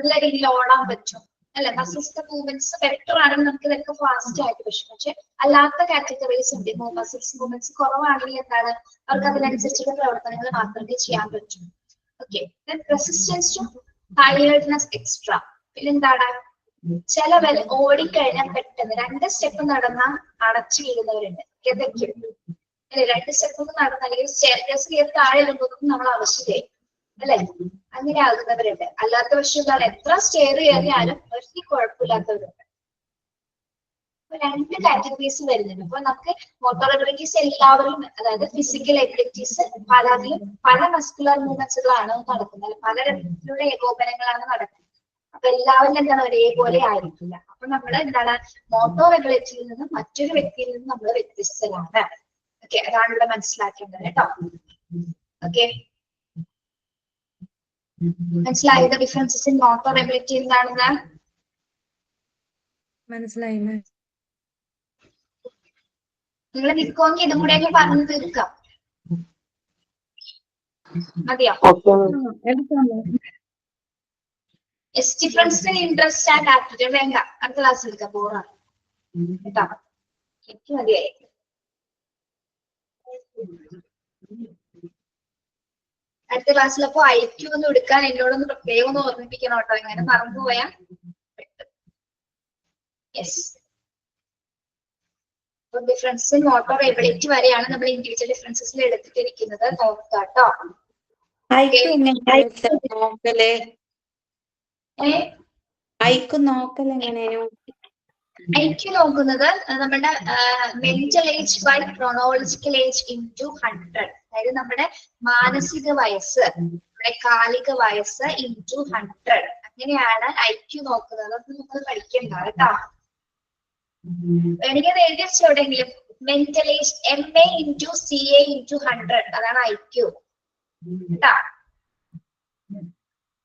നല്ല രീതിയിൽ ഓടാൻ പറ്റും അല്ലെ? മസിൽസിന്റെ മൂവ്മെന്റ്സ് ബെറ്റർ ആണെങ്കിൽ നമുക്ക് ഇതൊക്കെ ഫാസ്റ്റ് ആയിട്ട് പറ്റും. പക്ഷെ അല്ലാത്ത കാറ്റഗറീസ് ഉണ്ട്. മസിൽസ് മൂവ്മെന്റ്സ് കുറവാണെങ്കിൽ എന്താണ്, അവർക്ക് അതിനനുസരിച്ചുള്ള പ്രവർത്തനങ്ങൾ മാത്രമേ ചെയ്യാൻ പറ്റൂ. Okay, resistance to tiredness extra. പിന്നെന്താണ്, ചിലവർ ഓടിക്കഴിഞ്ഞാൽ പെട്ടെന്ന് 2 സ്റ്റെപ്പ് നടന്നാൽ അടച്ചു വീഴുന്നവരുണ്ട്. കിതയ്ക്കും അല്ലെ? 2 സ്റ്റെപ്പ് നടന്ന അല്ലെങ്കിൽ സ്റ്റെയർകേസ് കയറി താഴെ ഇടുമ്പോഴേക്കും നമ്മൾ അവശതയായി അല്ലെ? അങ്ങനെ ആകുന്നവരുണ്ട്. അല്ലാത്ത പക്ഷം എന്താണ് എത്ര സ്റ്റെയർ കയറിയാലും ഒരു കുഴപ്പമില്ലാത്തവരുണ്ട്. രണ്ട് കാറ്റഗറീസ് വരുന്നുണ്ട്. അപ്പൊ നമുക്ക് മോട്ടോർ എബിലിറ്റീസ് എല്ലാവരും, അതായത് ഫിസിക്കൽ എബിലിറ്റീസ് പലതിലും പല മസ്കുലർ മൂവ്മെന്റ്സുകളാണ് നടക്കുന്നത്, പല തരത്തിലുള്ള ഏകോപനങ്ങളാണ് നടക്കുന്നത്. അപ്പൊ എല്ലാവരും എന്താണ് ഒരേപോലെ ആയിരിക്കില്ല. അപ്പൊ നമ്മൾ എന്താണ് മോട്ടോർ എബിലിറ്റിയിൽ നിന്നും മറ്റൊരു വ്യക്തിയിൽ നിന്നും നമ്മൾ വ്യത്യസ്തരാണ്. ഓക്കെ, അതാണ് ഇവിടെ മനസ്സിലാക്കേണ്ടത് കേട്ടോ. ഓക്കെ, മനസ്സിലായത് ഡിഫറൻസസ് ഇൻ മോട്ടോർ എബിലിറ്റി എന്താണെന്ന്? മനസ്സിലായി. നിങ്ങൾ നിൽക്കുമെങ്കിൽ ഇതും കൂടെ അങ്ങ് പറഞ്ഞു തീർക്കാം. മതിയോ? Difference in interest and aptitude വേണ്ട, അടുത്ത ക്ലാസ് എടുക്കാം, ബോറാണ് കേട്ടോ. എനിക്ക് മതിയായി. അടുത്ത ക്ലാസ്സിലപ്പോ ഐക്യു ഒന്ന് എടുക്കാൻ എന്നോടൊന്ന് പ്രത്യേകം ഒന്ന് ഓർമ്മിപ്പിക്കണം കേട്ടോ, ഇങ്ങനെ മറന്നുപോയാ. Yes, difference in motor ability വരെയാണ് നമ്മൾ ഇൻഡിവിജ്വൽ ഡിഫറൻസസിൽ എടുത്തിട്ടിരിക്കുന്നത്. നോക്കുക കേട്ടോ. ഐക്യു നോക്കുന്നത് നമ്മുടെ mental age by chronological age into 100, അതായത് നമ്മുടെ മാനസിക വയസ്സ്, നമ്മുടെ കാലിക വയസ്സ് ഇൻടു 100, അങ്ങനെയാണ് ഐക്യു നോക്കുന്നത്. അതൊന്നും നമ്മൾ പഠിക്കണ്ട കേട്ടോ. വേണമെങ്കിൽ എഴുതി വെച്ച എവിടെയെങ്കിലും mental age MA into CA into 100, അതാണ് ഐക്യു കേട്ടോ.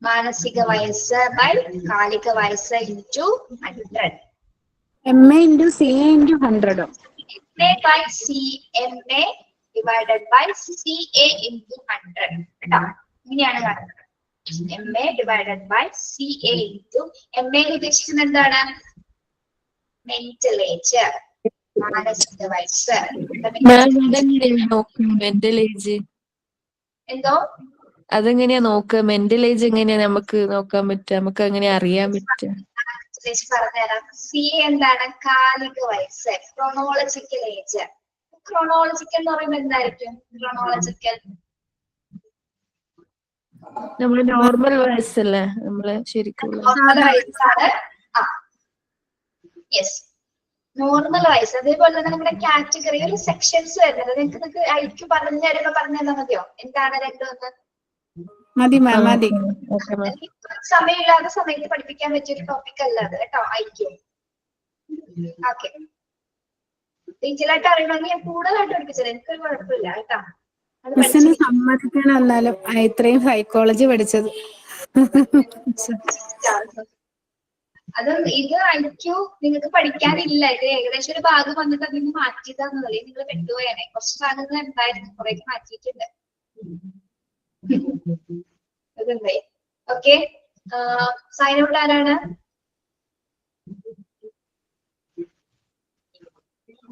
മാനസിക വയസ്സ് ബൈ കാലിക വയസ്സ് into 100. MA into CA into 100. MA by CMA divided by CA into 100 കേട്ടോ. ഇങ്ങനെയാണ് കാണുന്നത്. MA divided by CA into MA ഉദ്ദേശിക്കുന്നത് എന്താണ്? മെന്റൽ ഏജ്, മാനസിക വയസ്സ്. മെന്റൽ ഏജ് എന്തോ അതെങ്ങനെയാ നോക്കുക? മെന്റൽ ഏജ് എങ്ങനെയാ നമുക്ക് നോക്കാൻ പറ്റുക? നമുക്ക് എങ്ങനെയാ അറിയാൻ പറ്റുക? പറഞ്ഞുതരാം. സി എന്താണ്? കാലിക വയസ്സ്, ക്രോണോളജിക്കൽ ഏജ്. ക്രോണോളജിക്കൽ എന്ന് പറയുമ്പോൾ എന്തായിരിക്കും? ക്രോണോളജിക്കൽ നമ്മള് നോർമൽ വയസ്സല്ലേ, നമ്മള് ശരിക്കും നോർമൽ വയസ്സാണ്. ആ യെസ്, നോർമൽ വയസ്സ്. അതേപോലെ തന്നെ നമ്മുടെ കാറ്റഗറി ഒരു സെക്ഷൻസ് വരുന്നത് നിങ്ങൾക്ക് ഐക്യു പറഞ്ഞു തരുമ്പോ പറഞ്ഞു തന്നാൽ മതിയോ? എന്താണ് രണ്ടുമൊന്ന്? മതി മാം, മതി. സമയമില്ലാത്ത സമയത്ത് പഠിപ്പിക്കാൻ പറ്റിയൊരു ടോപ്പിക് അല്ല അത് കേട്ടോ, ഐക്യു. ഓക്കെ, ഡീറ്റെയിലായിട്ട് അറിയണമെങ്കിൽ ഞാൻ കൂടുതലായിട്ട് പഠിപ്പിച്ചത്, എനിക്കൊരു കുഴപ്പമില്ല കേട്ടോ. മിസ്സിന് സമ്മതിക്കണം എന്നാലും ഇത്രയും സൈക്കോളജി പഠിച്ചത്. അതും ഇത് ഐക്യു നിങ്ങൾക്ക് പഠിക്കാനില്ല. ഇത് ഏകദേശം ഒരു ഭാഗം വന്നിട്ട് അതിന് മാറ്റിയതാന്നുള്ളത് നിങ്ങൾ പെട്ടുപോയാണേ. കുറച്ച് ഭാഗങ്ങൾ എന്തായിരുന്നു, കുറെ മാറ്റിയിട്ടുണ്ട്. അതുണ്ടായി. ഓക്കെ, സൈൻ ഔട്ട് ആരാണ്?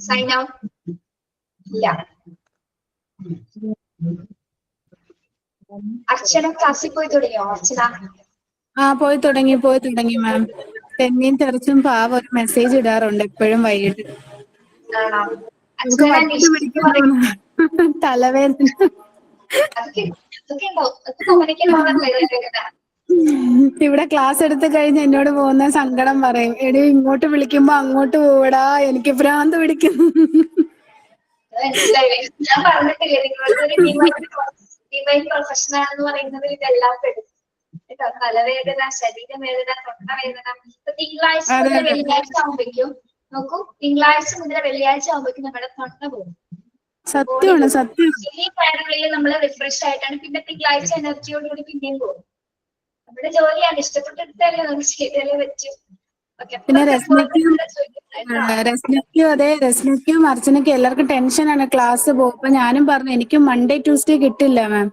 സൈൻ ഔട്ട് ഇല്ല. അർച്ചന ക്ലാസ്സിൽ പോയി തുടങ്ങിയോ? അർച്ചന പോയി തുടങ്ങി മാം. തെങ്ങിയും തെറിച്ചും പാവ ഒരു മെസ്സേജ് ഇടാറുണ്ട് എപ്പോഴും വൈകിട്ട്. ആണോ? നമുക്ക് വട്ട് പിടിക്കാൻ തലവേദന. ഇവിടെ ക്ലാസ് എടുത്ത് കഴിഞ്ഞ് എന്നോട് പോകുന്ന സങ്കടം പറയും, എടി ഇങ്ങോട്ട് വിളിക്കുമ്പോ അങ്ങോട്ട് പോവടാ, എനിക്ക് ഭ്രാന്ത് പിടിക്കുന്നു. ഞാൻ പറഞ്ഞിട്ടില്ലേ നിങ്ങളൊരു ഡിവൈൻ പ്രൊഫഷൻ ആണെന്ന് പറയുന്നത് ഇതെല്ലാം പെടും കേട്ടോ. തലവേദന, ശരീരവേദന, തൊണ്ടവേദന. ഇപ്പൊ തിങ്കളാഴ്ച മുതൽ വെള്ളിയാഴ്ച ആവുമ്പോഴേക്കും നോക്കൂ, തിങ്കളാഴ്ച മുതൽ വെള്ളിയാഴ്ച ആവുമ്പോഴേക്കും നമ്മുടെ തൊണ്ട പോകും. സത്യമാണ്, സത്യം. ഈ കാര്യങ്ങളിൽ നമ്മൾ റിഫ്രഷ് ആയിട്ടാണ് പിന്നെ തിങ്കളാഴ്ച എനർജിയോടുകൂടി പിന്നെയും പോകും. നമ്മുടെ ജോലിയാണ്, ഇഷ്ടപ്പെട്ടെടുത്തല്ലേ നമുക്ക് ചെയ്തല്ലേ പറ്റൂ. പിന്നെ രസ്നയ്ക്കും അതെ, രസ്നയ്ക്കും അർച്ചനയ്ക്കും എല്ലാവർക്കും ടെൻഷനാണ് ക്ലാസ് പോകും. അപ്പൊ ഞാനും പറഞ്ഞു എനിക്കും മൺഡേ ട്യൂസ്ഡേ കിട്ടില്ല മാം.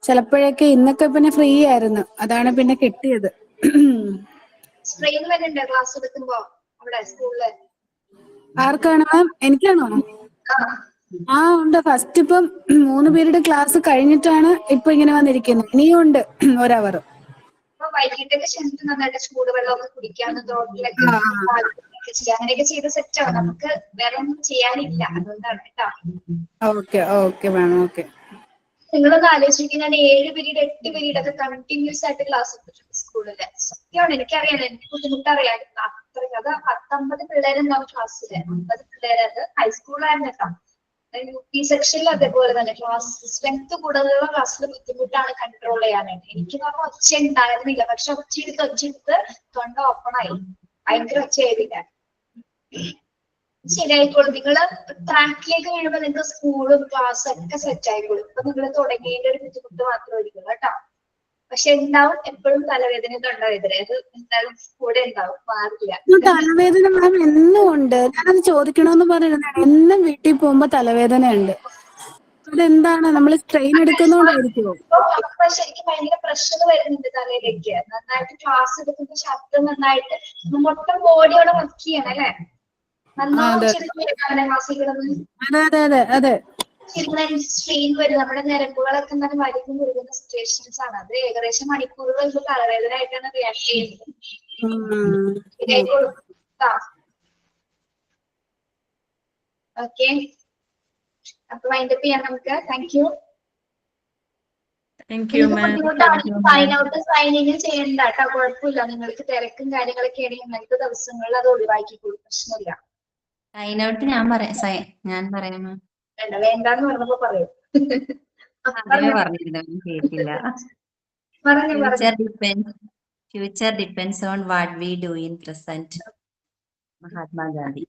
ചിലപ്പോഴൊക്കെ ഇന്നൊക്കെ പിന്നെ ഫ്രീ ആയിരുന്നു, അതാണ് പിന്നെ കിട്ടിയത്. ക്ലാസ് എടുക്കുമ്പോ അവിടെ സ്കൂളില് ആർക്കാണ് മാം? എനിക്കാണോ? ഉണ്ട്. ഫസ്റ്റ് ഇപ്പം 3 പീരീഡ് ക്ലാസ് കഴിഞ്ഞിട്ടാണ് ഇപ്പൊ ഇങ്ങനെ വന്നിരിക്കുന്നത്. ഇനിയും ഉണ്ട് 1 അവർ. വൈകിട്ടൊക്കെ ശരിക്കും നന്നായിട്ട് ചൂടുവെള്ളമൊക്കെ കുടിക്കാന്ന് തോട്ടിലൊക്കെ അങ്ങനെയൊക്കെ ചെയ്ത് സെറ്റ് ആവും. നമുക്ക് വേറെ ഒന്നും ചെയ്യാനില്ല, അതുകൊണ്ടാണ് കേട്ടോ. Okay ma'am, okay. നിങ്ങളൊന്ന് ആലോചിക്കുക, ഞാൻ 7 പീരീഡ് 8 പീരീഡ് ഒക്കെ കണ്ടിന്യൂസ് ആയിട്ട് ക്ലാസ് എടുത്തിട്ടുണ്ട് സ്കൂളില്. സത്യമാണ്, എനിക്കറിയാം, എനിക്ക് ബുദ്ധിമുട്ടറിയാം. അത്രയ്ക്ക് അത് 10-50 പിള്ളേരുണ്ടാവും ക്ലാസ്സില്. 50 പിള്ളേര്, അത് ഹൈസ്കൂളായിരുന്നു കേട്ടോ. UP സെക്ഷനിൽ അതേപോലെ തന്നെ ക്ലാസ് സ്ട്രെങ്ത് കൂടുതലുള്ള ക്ലാസ്സിൽ ബുദ്ധിമുട്ടാണ് കൺട്രോൾ ചെയ്യാനായിട്ട്. എനിക്ക് പറഞ്ഞ ഒച്ച ഉണ്ടായിരുന്നില്ല, പക്ഷെ ഒച്ചയെടുത്ത് തൊണ്ട ഓപ്പൺ ആയി, ഭയങ്കര ഒച്ചയായിരുന്നില്ല. ശരിയായിക്കോളും. നിങ്ങള് ട്രാക്കിലേക്ക് വീഴുമ്പോ നിങ്ങൾക്ക് സ്കൂളും ക്ലാസ്സും ഒക്കെ സെറ്റ് ആയിക്കോളും. ഇപ്പൊ നിങ്ങൾ തുടങ്ങിയതിന്റെ ഒരു ബുദ്ധിമുട്ട് മാത്രമായിരിക്കും കേട്ടോ. പക്ഷെ ഉണ്ടാവും എപ്പോഴും തലവേദന, തൊണ്ടവേദന, അത് എന്തായാലും കൂടെ ഉണ്ടാവും, മാറില്ല. തലവേദന മാം എന്നും ഉണ്ട്. ഞാനത് ചോദിക്കണമെന്ന് പറഞ്ഞിരുന്നാണ്. എന്നും വീട്ടിൽ പോകുമ്പോ തലവേദന ഉണ്ട്. അതെന്താണ്, നമ്മൾ സ്ട്രെയിൻ എടുക്കുന്നോണ്ടായിരിക്കുമോ? അപ്പൊ ശരിക്കും ഭയങ്കര പ്രഷർ വരുന്നുണ്ട് തലയിലേക്ക്. നന്നായിട്ട് ക്ലാസ് എടുക്കുമ്പോ ശബ്ദം നന്നായിട്ട് മൊത്തം ബോഡിയോടെ വർക്ക് ചെയ്യണം അല്ലെ? നന്നായിട്ട് ക്ലാസ്സിൽ കിടന്ന് അതെ അതെ അതെ സ്ട്രെയിൻ വരും. നമ്മുടെ ഞരമ്പുകളൊക്കെ എന്താണ് വലിഞ്ഞു വരുന്ന സിറ്റുവേഷൻസ് ആണ്. അത് ഏകദേശം മണിക്കൂറുകൾ തലവേദന ആയിട്ടാണ് റിയാക്ട് ചെയ്യുന്നത്. ഓക്കെ, അപ്പൊ വൈൻഡപ്പ് ചെയ്യാം നമുക്ക്. Thank you. Sign out signing ചെയ്യണ്ട കേട്ടോ, കുഴപ്പമില്ല. നിങ്ങൾക്ക് തിരക്കും കാര്യങ്ങളൊക്കെ ആണെങ്കിൽ ഇന്നത്തെ ദിവസങ്ങളിൽ അത് ഒഴിവാക്കിക്കോളൂ, പ്രശ്നമില്ല. സൈൻ ഔട്ട് ഞാൻ പറയാം. വേണ്ട, വേണ്ടെന്ന് പറഞ്ഞപ്പോ പറയൂ. കേട്ടില്ല. Future depends on what we do in present. Mahatma Gandhi.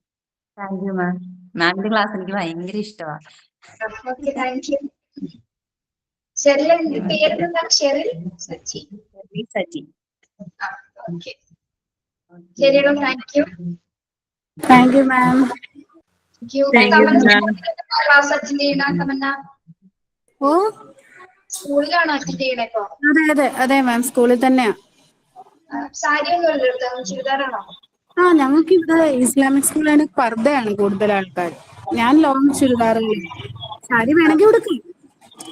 Thank you ma'am. മാമിന്റെ ക്ലാസ് എനിക്ക് ഭയങ്കര ഇഷ്ടമാണ്. Okay, thank you. ഷെറിൽ പേരെന്താ? ഷെറിൽ സച്ചി. സച്ചി. ഓക്കെ, ശരിയോ. Thank you. Thank you ma'am. Class attend ചെയ്യണ തമന്ന ഓ സ്കൂളിലാണോ അറ്റൻഡ് ചെയ്യണേ ഇപ്പൊ? അതെ അതെ അതെ മാം, സ്കൂളിൽ തന്നെയാ. സാരി ഒന്നും അല്ല എടുത്തത്, ചുരിദാറാണോ? ഞങ്ങൾക്ക് ഇവിടെ ഇസ്ലാമിക് സ്കൂളാണ്, പർദ്ദയാണ് കൂടുതൽ ആൾക്കാർ. ഞാൻ ലോങ് ചുരിദാറുകൾ. സാരി വേണമെങ്കിൽ കൊടുക്കും.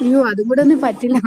അയ്യോ അതും കൂടെ ഒന്നും പറ്റില്ല.